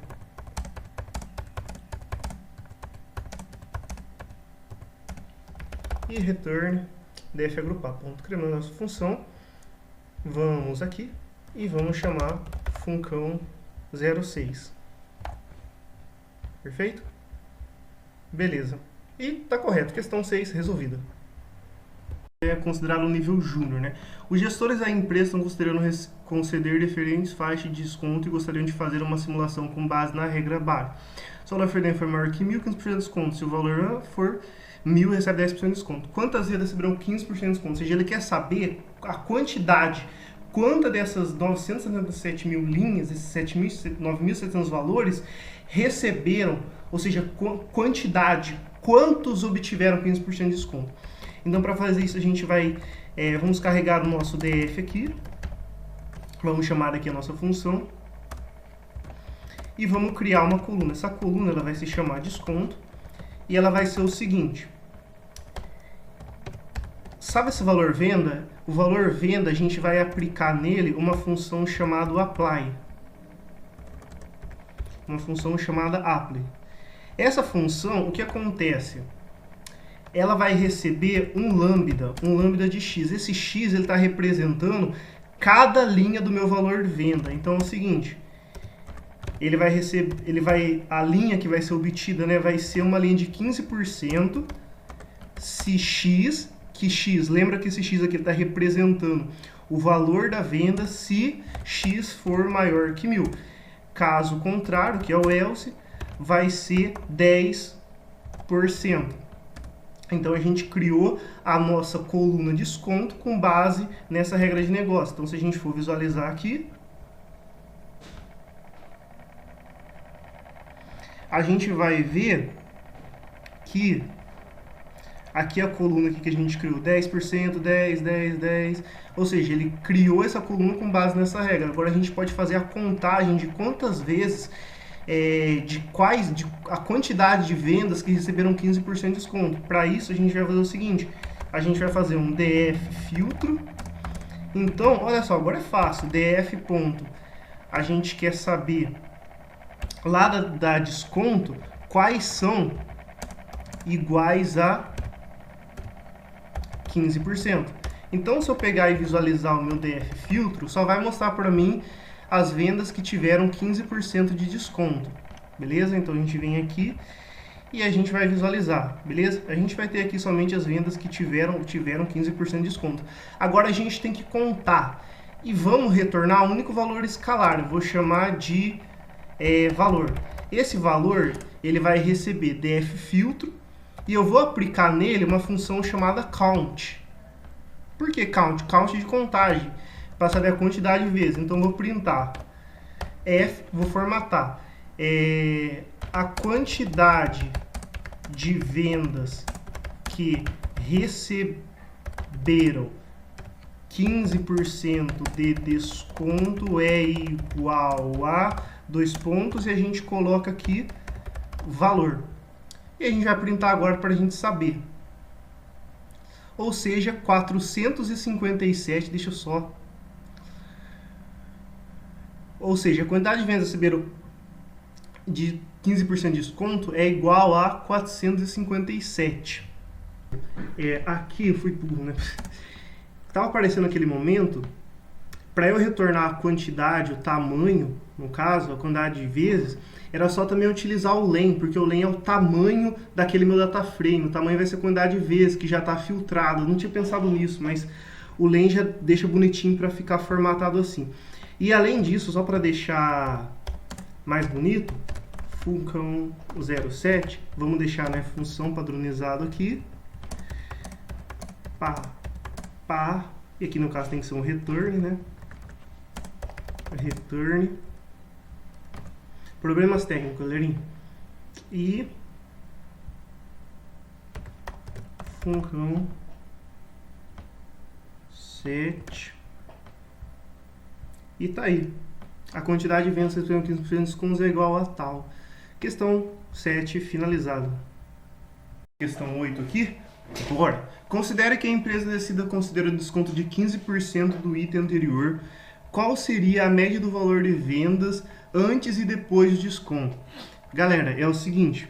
E return def agrupar. Ponto, criamos a nossa função. Vamos aqui e vamos chamar funcão 06. Perfeito? Beleza. E tá correto. Questão 6 resolvida. É considerado um nível júnior, né? Os gestores da empresa estão considerando conceder diferentes faixas de desconto e gostariam de fazer uma simulação com base na regra BAR. Se o valor for maior que 1.000, 15% de desconto. Se o valor for 1.000, recebe 10% de desconto. Quantas vezes receberão 15% de desconto? Ou seja, ele quer saber a quantidade, quanta dessas 977 mil linhas, esses 9.700 valores, receberam, ou seja, quantidade, quantos obtiveram 15% de desconto. Então, para fazer isso, a gente vai, vamos carregar o nosso df aqui, vamos chamar aqui a nossa função, e vamos criar uma coluna. Essa coluna ela vai se chamar desconto, e ela vai ser o seguinte. Sabe esse valor venda? O valor venda, a gente vai aplicar nele uma função chamada apply. Uma função chamada apply. Essa função, o que acontece? Ela vai receber um lambda de x. Esse x está representando cada linha do meu valor de venda. Então é o seguinte, a linha que vai ser obtida, né, vai ser uma linha de 15% se x, lembra que esse x aqui está representando o valor da venda se x for maior que 1.000. Caso contrário, que é o else, vai ser 10%. Então, a gente criou a nossa coluna desconto com base nessa regra de negócio. Então, se a gente for visualizar aqui, a gente vai ver que Aqui a coluna aqui que a gente criou, 10%, 10, 10, 10. Ou seja, ele criou essa coluna com base nessa regra. Agora a gente pode fazer a contagem de quantas vezes, a quantidade de vendas que receberam 15% de desconto. Para isso a gente vai fazer o seguinte, a gente vai fazer um df filtro. Então, olha só, agora é fácil, df ponto. A gente quer saber lá da desconto quais são iguais a 15%. Então, se eu pegar e visualizar o meu DF filtro, só vai mostrar para mim as vendas que tiveram 15% de desconto, beleza? Então, a gente vem aqui e a gente vai visualizar, beleza? A gente vai ter aqui somente as vendas que tiveram 15% de desconto. Agora, a gente tem que contar e vamos retornar um único valor escalar. Eu vou chamar de valor. Esse valor, ele vai receber DF filtro e eu vou aplicar nele uma função chamada count. Por que count? Count de contagem, para saber a quantidade de vezes. Então, vou printar vou formatar a quantidade de vendas que receberam 15% de desconto é igual a 2 pontos e a gente coloca aqui valor. E a gente vai printar agora para a gente saber. Ou seja, 457, deixa eu só. Ou seja, a quantidade de vendas receberam de 15% de desconto é igual a 457. Aqui eu fui burro, né? Estava aparecendo naquele momento, para eu retornar a quantidade, o tamanho, no caso, a quantidade de vezes, era só também utilizar o len, porque o len é o tamanho daquele meu data frame, o tamanho vai ser a quantidade de vezes que já está filtrado. Eu não tinha pensado nisso, mas o len já deixa bonitinho para ficar formatado assim. E além disso, só para deixar mais bonito, função 07, vamos deixar, né, função padronizado aqui, pá, e aqui no caso tem que ser um return, né, return, problemas técnicos, galerinha, e função set, e tá aí. A quantidade de vendas que receberam 15% de descontos é igual a tal. Questão 7 finalizada. Questão 8 aqui. Bora. Considere que a empresa decida considerar o desconto de 15% do item anterior. Qual seria a média do valor de vendas antes e depois do desconto? Galera, é o seguinte.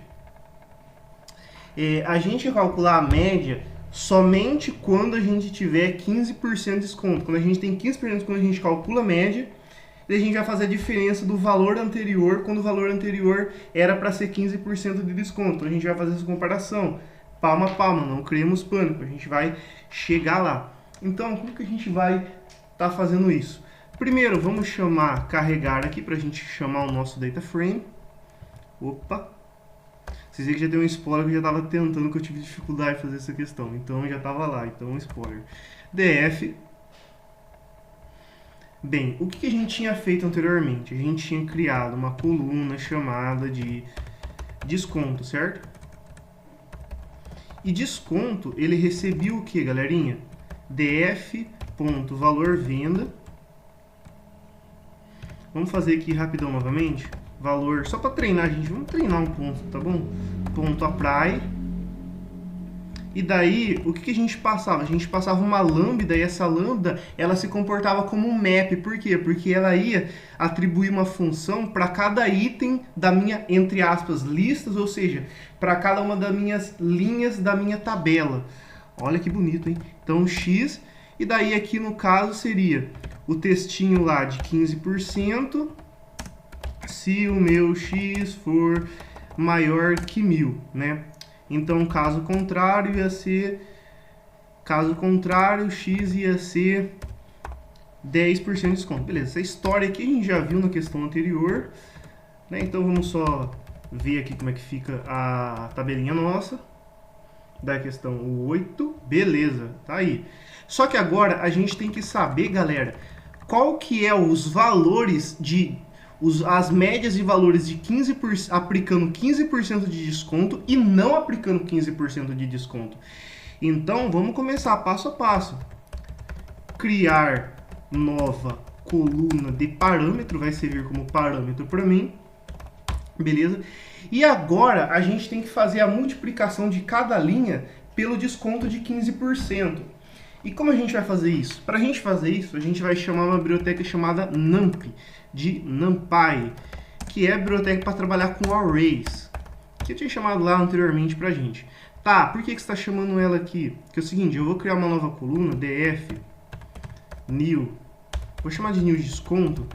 A gente vai calcular a média somente quando a gente tiver 15% de desconto. Quando a gente tem 15% de desconto, a gente calcula a média. E a gente vai fazer a diferença do valor anterior, quando o valor anterior era para ser 15% de desconto. A gente vai fazer essa comparação, palma a palma, não criemos pânico, a gente vai chegar lá. Então, como que a gente vai estar fazendo isso? Primeiro, vamos chamar carregar aqui para a gente chamar o nosso data frame. Opa! Vocês viram que já deu um spoiler que eu já estava tentando, que eu tive dificuldade de fazer essa questão. Então, já estava lá, então um spoiler. DF. Bem, o que a gente tinha feito anteriormente? A gente tinha criado uma coluna chamada de desconto, certo? E desconto, ele recebia o que, galerinha? df.valor venda. Vamos fazer aqui rapidão novamente. Valor, só para treinar, gente. Vamos treinar um ponto, tá bom? Ponto apply. E daí, o que a gente passava? A gente passava uma lambda e essa lambda, ela se comportava como um map. Por quê? Porque ela ia atribuir uma função para cada item da minha, entre aspas, listas, ou seja, para cada uma das minhas linhas da minha tabela. Olha que bonito, hein? Então, x, e daí aqui no caso seria o textinho lá de 15%, se o meu x for maior que 1000, né? Então, caso contrário, x ia ser 10% de desconto. Beleza, essa história aqui a gente já viu na questão anterior, né? Então, vamos só ver aqui como é que fica a tabelinha nossa da questão 8. Beleza, tá aí. Só que agora a gente tem que saber, galera, qual que é os valores as médias de valores de 15%, aplicando 15% de desconto e não aplicando 15% de desconto. Então, vamos começar passo a passo. Criar nova coluna de parâmetro, vai servir como parâmetro para mim. Beleza? E agora a gente tem que fazer a multiplicação de cada linha pelo desconto de 15%. E como a gente vai fazer isso? Para a gente fazer isso, a gente vai chamar uma biblioteca chamada NumPy, de NumPy, que é a biblioteca para trabalhar com arrays, que eu tinha chamado lá anteriormente para a gente. Tá, por que você está chamando ela aqui? Porque é o seguinte, eu vou criar uma nova coluna, df, new, vou chamar de new desconto,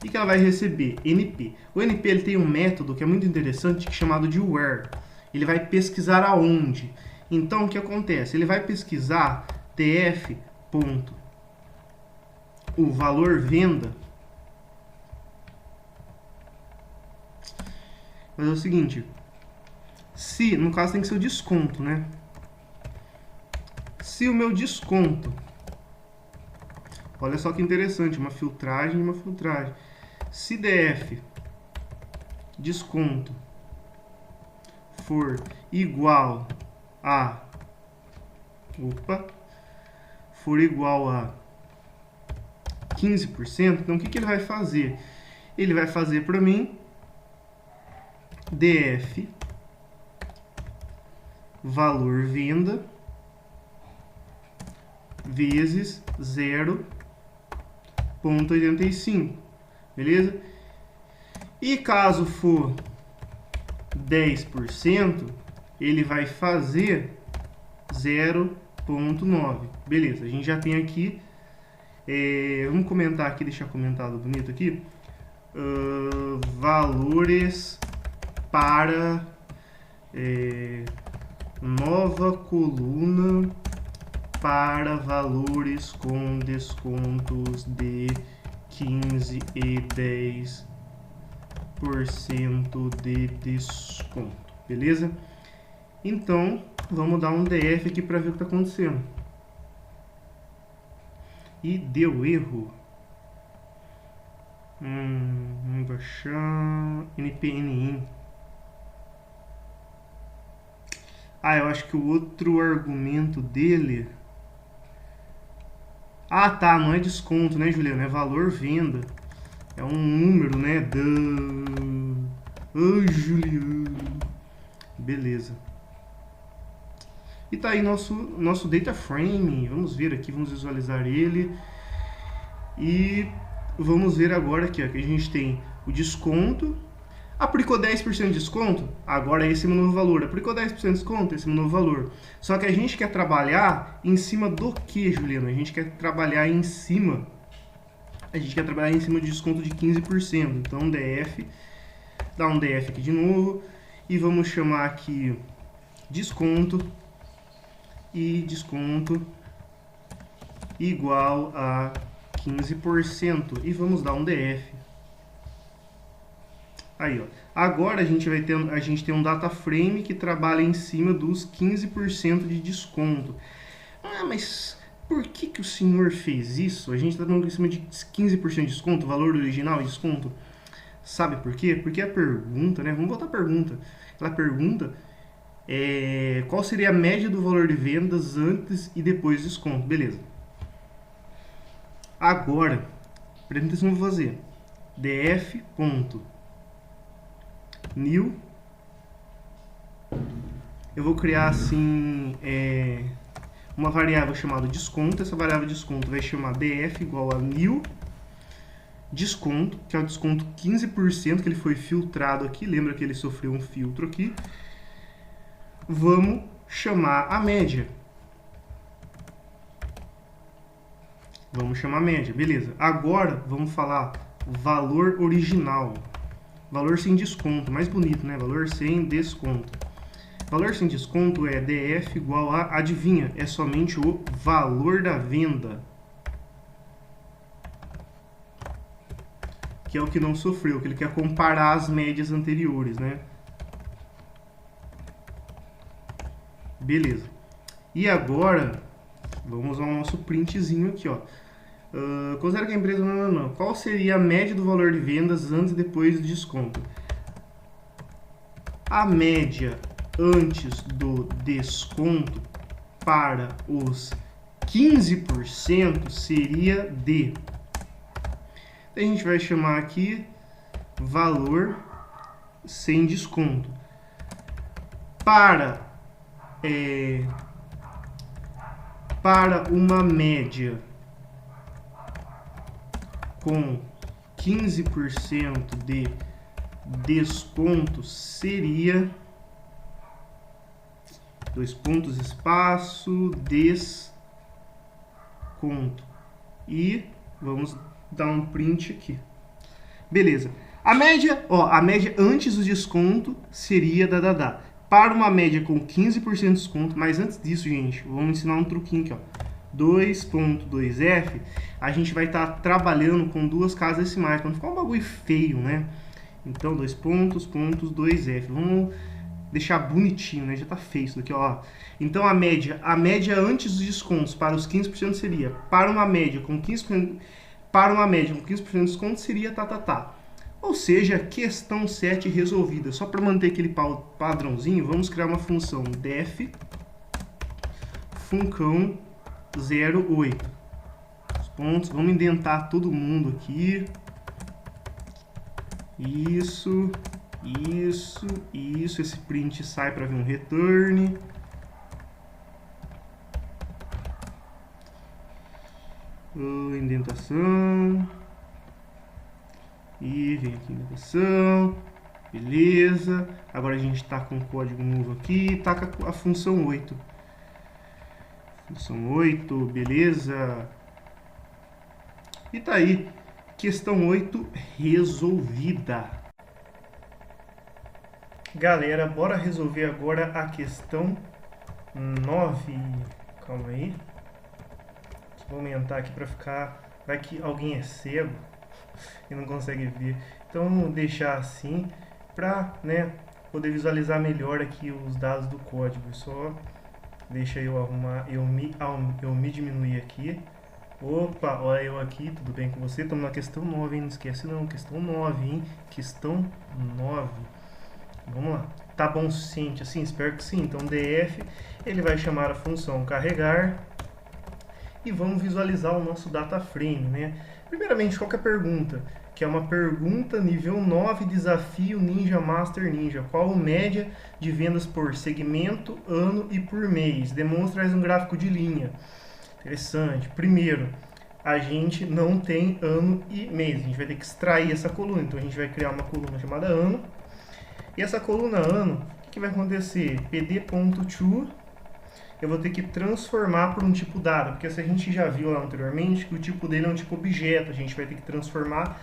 e que ela vai receber NP. O NP ele tem um método que é muito interessante, chamado de where. Ele vai pesquisar aonde. Então, o que acontece? Ele vai pesquisar tf. O valor venda. Mas é o seguinte, se, no caso tem que ser o desconto, né? Se o meu desconto, olha só que interessante, uma filtragem e uma filtragem. Se df desconto for igual a for igual a 15%, então o que ele vai fazer? Ele vai fazer para mim df valor venda vezes 0,85, beleza? E caso for 10%, ele vai fazer 0,9. Beleza, a gente já tem aqui, vamos comentar aqui, deixar comentado bonito aqui, valores para nova coluna para valores com descontos de 15 e 10% de desconto, beleza? Então, vamos dar um df aqui para ver o que está acontecendo. E deu erro. Vamos baixar npnin. Eu acho que o outro argumento dele... tá, não é desconto, né, Juliano? É valor venda. É um número, né? Juliano. Beleza. E tá aí nosso data frame. Vamos ver aqui, vamos visualizar ele. E vamos ver agora aqui, ó, que a gente tem o desconto. Aplicou 10% de desconto? Agora esse é o meu novo valor. Aplicou 10% de desconto? Esse é o meu novo valor. Só que a gente quer trabalhar em cima do que, Juliano? A gente quer trabalhar em cima... de desconto de 15%. Então, df... Dá um df aqui de novo. E vamos chamar aqui desconto. E desconto igual a 15%. E vamos dar um df. Aí, ó. Agora a gente tem um data frame que trabalha em cima dos 15% de desconto. Mas por que o senhor fez isso? A gente está dando em cima de 15% de desconto, valor original e desconto. Sabe por quê? Porque a pergunta, né? Vamos botar a pergunta. Ela pergunta qual seria a média do valor de vendas antes e depois do desconto. Beleza. Agora, presta atenção no que eu vou fazer. df.new. Eu vou criar assim uma variável chamada desconto. Essa variável desconto vai chamar df igual a new desconto, que é o desconto 15% que ele foi filtrado aqui. Lembra que ele sofreu um filtro aqui. Vamos chamar a média. Vamos chamar a média, beleza. Agora vamos falar valor original. Valor sem desconto, mais bonito, né? Valor sem desconto. Valor sem desconto é df igual a, adivinha, é somente o valor da venda. Que é o que não sofreu, que ele quer comparar as médias anteriores, né? Beleza. E agora, vamos ao nosso printzinho aqui, ó. Considera que a empresa... Não. Qual seria a média do valor de vendas antes e depois do desconto? A média antes do desconto para os 15% seria de... A gente vai chamar aqui valor sem desconto. Para uma média com 15% de desconto seria desconto. E vamos dar um print aqui. Beleza. A média antes do desconto seria Para uma média com 15% de desconto, mas antes disso, gente, vamos ensinar um truquinho aqui, ó. 2.2f, a gente vai estar trabalhando com duas casas decimais, para não ficar um bagulho feio, né? Então, 2.2f. Vamos deixar bonitinho, né? Já tá feio isso daqui, ó. Então, a média antes dos descontos para os 15% seria, para uma média com 15% de desconto seria Ou seja, questão 7 resolvida. Só para manter aquele padrãozinho, vamos criar uma função def funcão 08. Os pontos, vamos indentar todo mundo aqui. Isso. Esse print sai para vir um return. Indentação. E vem aqui indentação. Beleza. Agora a gente está com o código novo aqui. Taca a função 8. Função 8, beleza. E tá aí. Questão 8 resolvida. Galera, bora resolver agora a questão 9. Calma aí. Vou aumentar aqui para ficar... Vai que alguém é cego e não consegue ver. Então vamos deixar assim para, né, poder visualizar melhor aqui os dados do código. Só deixa eu arrumar, eu me diminuir aqui. Opa, olha eu aqui, tudo bem com você? Estamos na questão 9, hein? Não esquece não, questão 9, hein? Questão 9. Vamos lá. Tá bom o suficiente assim? Espero que sim. Então df, ele vai chamar a função carregar e vamos visualizar o nosso data frame, né? Primeiramente, qual que é a pergunta? Que é uma pergunta nível 9, desafio Ninja Master Ninja. Qual a média de vendas por segmento, ano e por mês? Demonstra um gráfico de linha. Interessante. Primeiro, a gente não tem ano e mês. A gente vai ter que extrair essa coluna. Então, a gente vai criar uma coluna chamada ano. E essa coluna ano, o que vai acontecer? pd.to, eu vou ter que transformar por um tipo dado. Porque se a gente já viu lá anteriormente que o tipo dele é um tipo objeto. A gente vai ter que transformar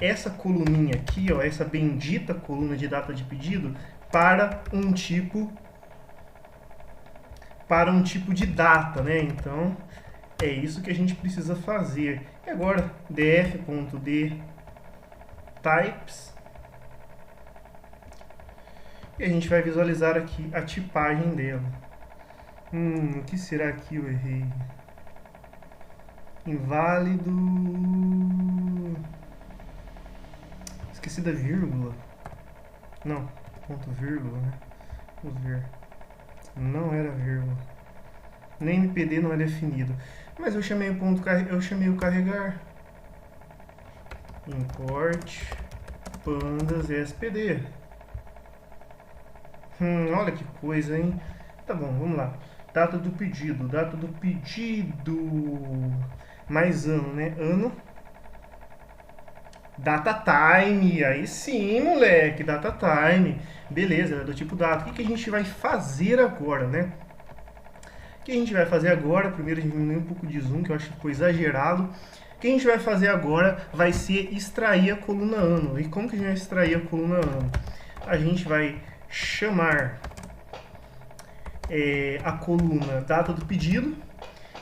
essa coluninha aqui, ó, essa bendita coluna de data de pedido, para um tipo de data, né? Então, é isso que a gente precisa fazer. E agora, df.dTypes. E a gente vai visualizar aqui a tipagem dela. O que será que eu errei? Inválido. Esqueci da vírgula. Não, ponto vírgula, né? Vamos ver. Não era vírgula. Nem NPD não é definido. Mas eu chamei o carregar. Import pandas spd. Olha que coisa, hein? Tá bom, vamos lá. Data do pedido. Mais ano, né? Ano. Data time. Aí sim, moleque. Data time. Beleza, é do tipo data. O que a gente vai fazer agora, né? O que a gente vai fazer agora? Primeiro, a gente diminuir um pouco de zoom, que eu acho que ficou exagerado. O que a gente vai fazer agora vai ser extrair a coluna ano. E como que a gente vai extrair a coluna ano? A gente vai chamar a coluna data do pedido.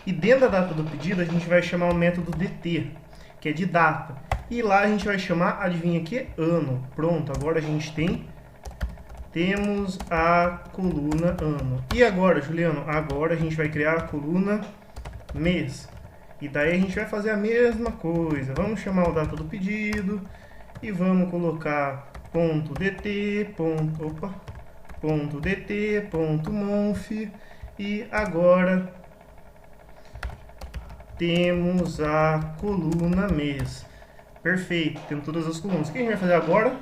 E dentro da data do pedido, a gente vai chamar o método dt, que é de data. E lá a gente vai chamar, adivinha aqui, ano. Pronto, agora a gente temos a coluna ano. E agora, Juliano? Agora a gente vai criar a coluna mês. E daí a gente vai fazer a mesma coisa. Vamos chamar o data do pedido e vamos colocar .dt, .dt, .monf e agora temos a coluna mês. Perfeito, temos todas as colunas. O que a gente vai fazer agora?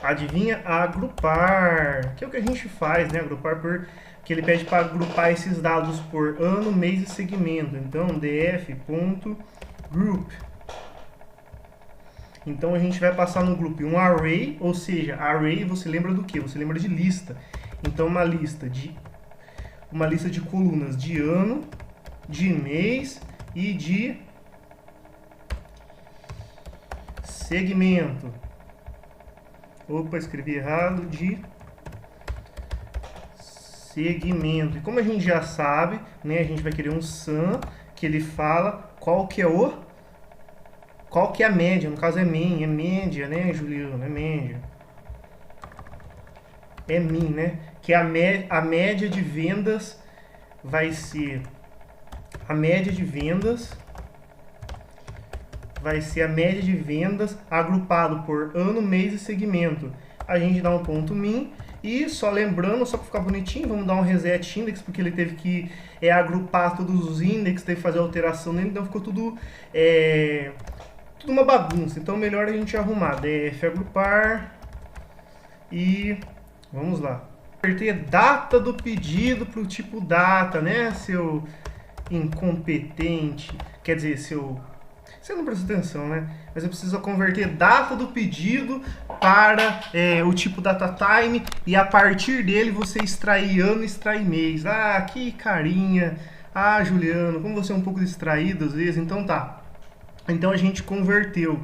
Adivinha? Agrupar. Que é o que a gente faz, né? Agrupar por... que ele pede para agrupar esses dados por ano, mês e segmento. Então, df.group. Então, a gente vai passar no group um array, ou seja, array você lembra do quê? Você lembra de lista. Então, uma lista de colunas de ano, de mês e de segmento. Opa, escrevi errado, de segmento. E como a gente já sabe, né, a gente vai querer um sum que ele fala qual que é a média. No caso é min, é média, né, Juliano? É média. É min, né? Que a média de vendas vai ser a média de vendas agrupado por ano, mês e segmento. A gente dá um ponto min e só lembrando, só para ficar bonitinho, vamos dar um reset index, porque ele teve que agrupar todos os index, teve que fazer alteração nele, então ficou tudo uma bagunça. Então melhor a gente arrumar df agrupar e vamos lá. Converter data do pedido para o tipo data, né, seu incompetente, quer dizer, você não presta atenção, né? Mas eu preciso converter data do pedido para o tipo data time e a partir dele você extrair ano e extrair mês. Ah, que carinha! Ah, Juliano, como você é um pouco distraído às vezes, então tá. Então a gente converteu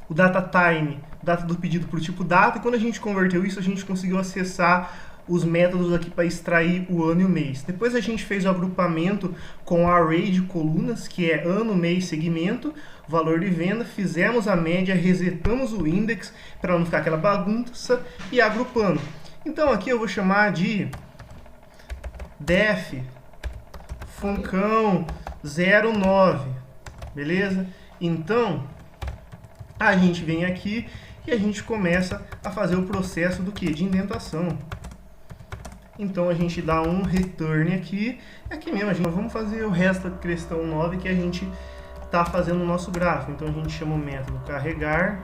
o data time, data do pedido para o tipo data, e quando a gente converteu isso, a gente conseguiu acessar os métodos aqui para extrair o ano e o mês. Depois a gente fez o agrupamento com o array de colunas, que é ano, mês, segmento, valor de venda, fizemos a média, resetamos o index para não ficar aquela bagunça e agrupando. Então aqui eu vou chamar de def funcão 09, beleza? Então a gente vem aqui e a gente começa a fazer o processo do que? De indentação. Então a gente dá um return aqui. Aqui mesmo, vamos fazer o resto da questão 9 que a gente está fazendo no nosso gráfico. Então a gente chama o método carregar.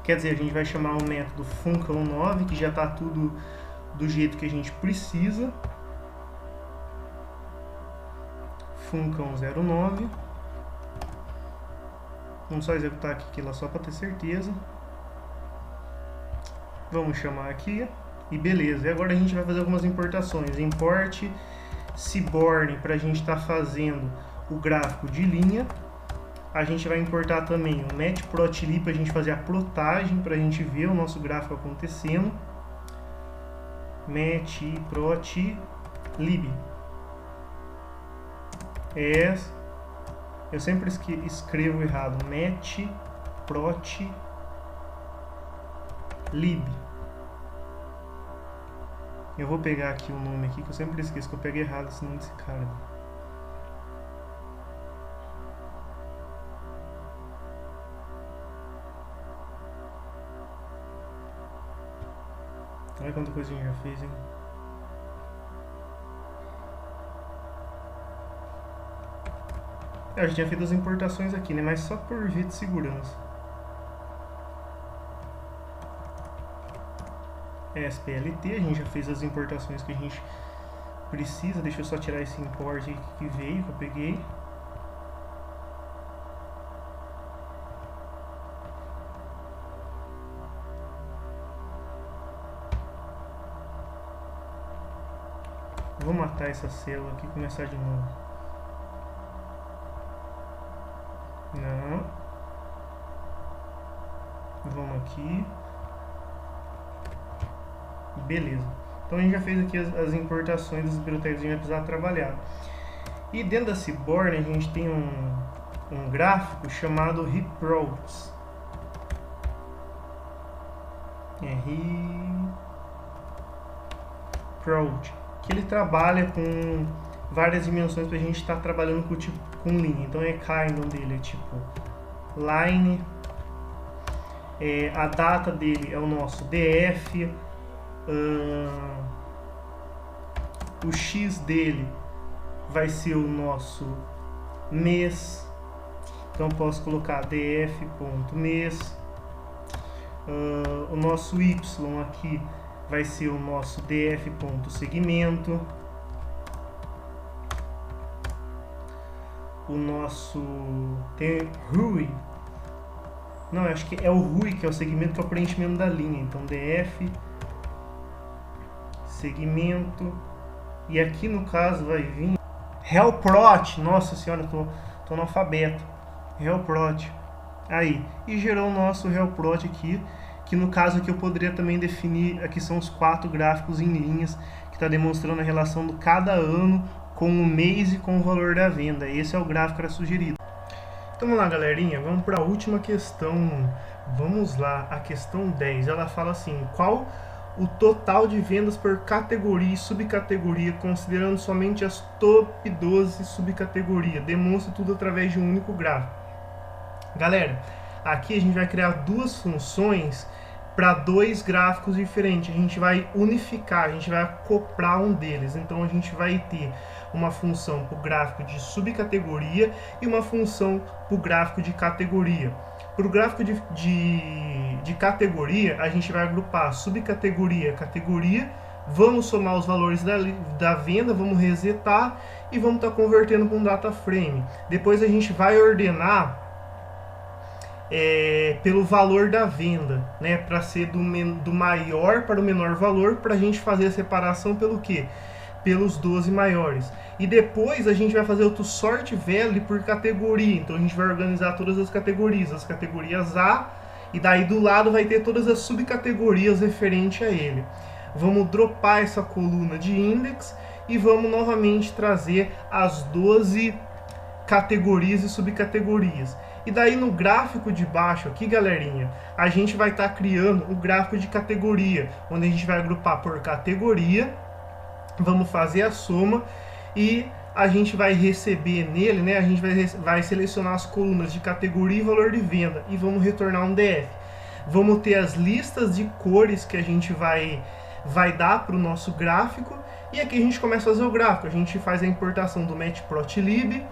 Quer dizer, a gente vai chamar o método funcão 9, que já está tudo do jeito que a gente precisa. Funcão 09. Vamos só executar aqui só para ter certeza. Vamos chamar aqui. E beleza, e agora a gente vai fazer algumas importações. Import Seaborn para a gente estar fazendo o gráfico de linha. A gente vai importar também o matplotlib para a gente fazer a plotagem, para a gente ver o nosso gráfico acontecendo. Matplotlib. Eu sempre escrevo errado. Matplotlib. Eu vou pegar aqui o nome aqui, que eu sempre esqueço que eu pego errado esse nome desse cara. Olha quanta coisa a gente já fez, hein? Eu já tinha feito as importações aqui, né? Mas só por via de segurança. SPLT, a gente já fez as importações que a gente precisa. Deixa eu só tirar esse import que veio, que eu peguei. Vou matar essa célula aqui e começar de novo. Não. Vamos aqui. Beleza. Então a gente já fez aqui as importações das bibliotecas que a gente vai precisar trabalhar. E dentro da Seaborn a gente tem um gráfico chamado Reproach. Reproach. Que ele trabalha com várias dimensões para a gente estar trabalhando com linha. Então é car, o nome dele é tipo line, a data dele é o nosso DF, o X dele vai ser o nosso mês, então posso colocar df.mês. O nosso Y aqui vai ser o nosso df.segmento. O nosso tem RUI, não, acho que é o RUI, que é o segmento, que é o preenchimento da linha. Então df segmento, e aqui no caso vai vir helprot. Nossa senhora, tô analfabeto. Helprot, aí, e gerou o nosso helprot aqui, que no caso aqui eu poderia também definir, aqui são os 4 gráficos em linhas, que está demonstrando a relação de cada ano com o mês e com o valor da venda. Esse é o gráfico que era sugerido. Então vamos lá, galerinha, vamos para a última questão. Vamos lá, a questão 10, ela fala assim: qual o total de vendas por categoria e subcategoria, considerando somente as top 12 subcategorias? Demonstra tudo através de um único gráfico. Galera, aqui a gente vai criar 2 funções para 2 gráficos diferentes. A gente vai unificar, a gente vai acoplar um deles. Então a gente vai ter uma função para o gráfico de subcategoria e uma função para o gráfico de categoria. Para o gráfico de categoria, a gente vai agrupar subcategoria, categoria, vamos somar os valores da venda, vamos resetar e vamos estar convertendo para um data frame. Depois a gente vai ordenar pelo valor da venda, né, para ser do maior para o menor valor, para a gente fazer a separação pelo quê? Pelos 12 maiores. E depois a gente vai fazer outro sort value por categoria. Então a gente vai organizar todas as categorias A, e daí do lado vai ter todas as subcategorias referente a ele. Vamos dropar essa coluna de index e vamos novamente trazer as 12 categorias e subcategorias. E daí no gráfico de baixo aqui, galerinha, a gente vai estar criando o gráfico de categoria, onde a gente vai agrupar por categoria, vamos fazer a soma e a gente vai receber nele, né, a gente vai selecionar as colunas de categoria e valor de venda e vamos retornar um DF. Vamos ter as listas de cores que a gente vai dar para o nosso gráfico, e aqui a gente começa a fazer o gráfico. A gente faz a importação do matplotlib,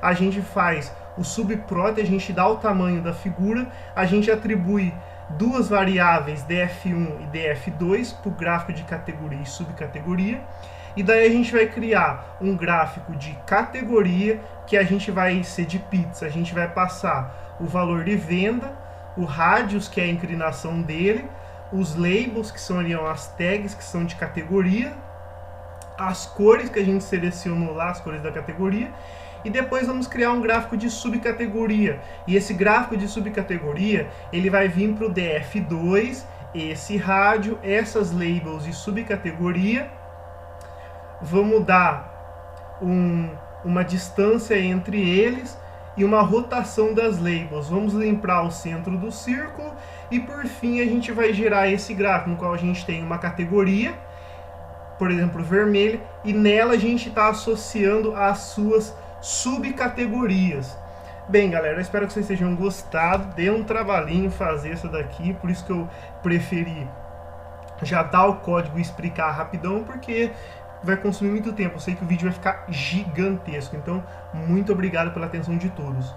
a gente faz o subplot, a gente dá o tamanho da figura, a gente atribui 2 variáveis df1 e df2 para o gráfico de categoria e subcategoria, e daí a gente vai criar um gráfico de categoria que a gente vai ser de pizza. A gente vai passar o valor de venda, o radius, que é a inclinação dele, os labels, que são ali as tags, que são de categoria, as cores que a gente selecionou lá, as cores da categoria, e depois vamos criar um gráfico de subcategoria. E esse gráfico de subcategoria, ele vai vir para o df2, esse rádio, essas labels de subcategoria. Vamos dar uma distância entre eles e uma rotação das labels. Vamos limpar o centro do círculo e por fim a gente vai gerar esse gráfico no qual a gente tem uma categoria, por exemplo, vermelha, e nela a gente está associando as suas subcategorias. Bem, galera, eu espero que vocês tenham gostado. Deu um trabalhinho fazer isso daqui, por isso que eu preferi já dar o código e explicar rapidão, porque vai consumir muito tempo. Eu sei que o vídeo vai ficar gigantesco. Então, muito obrigado pela atenção de todos.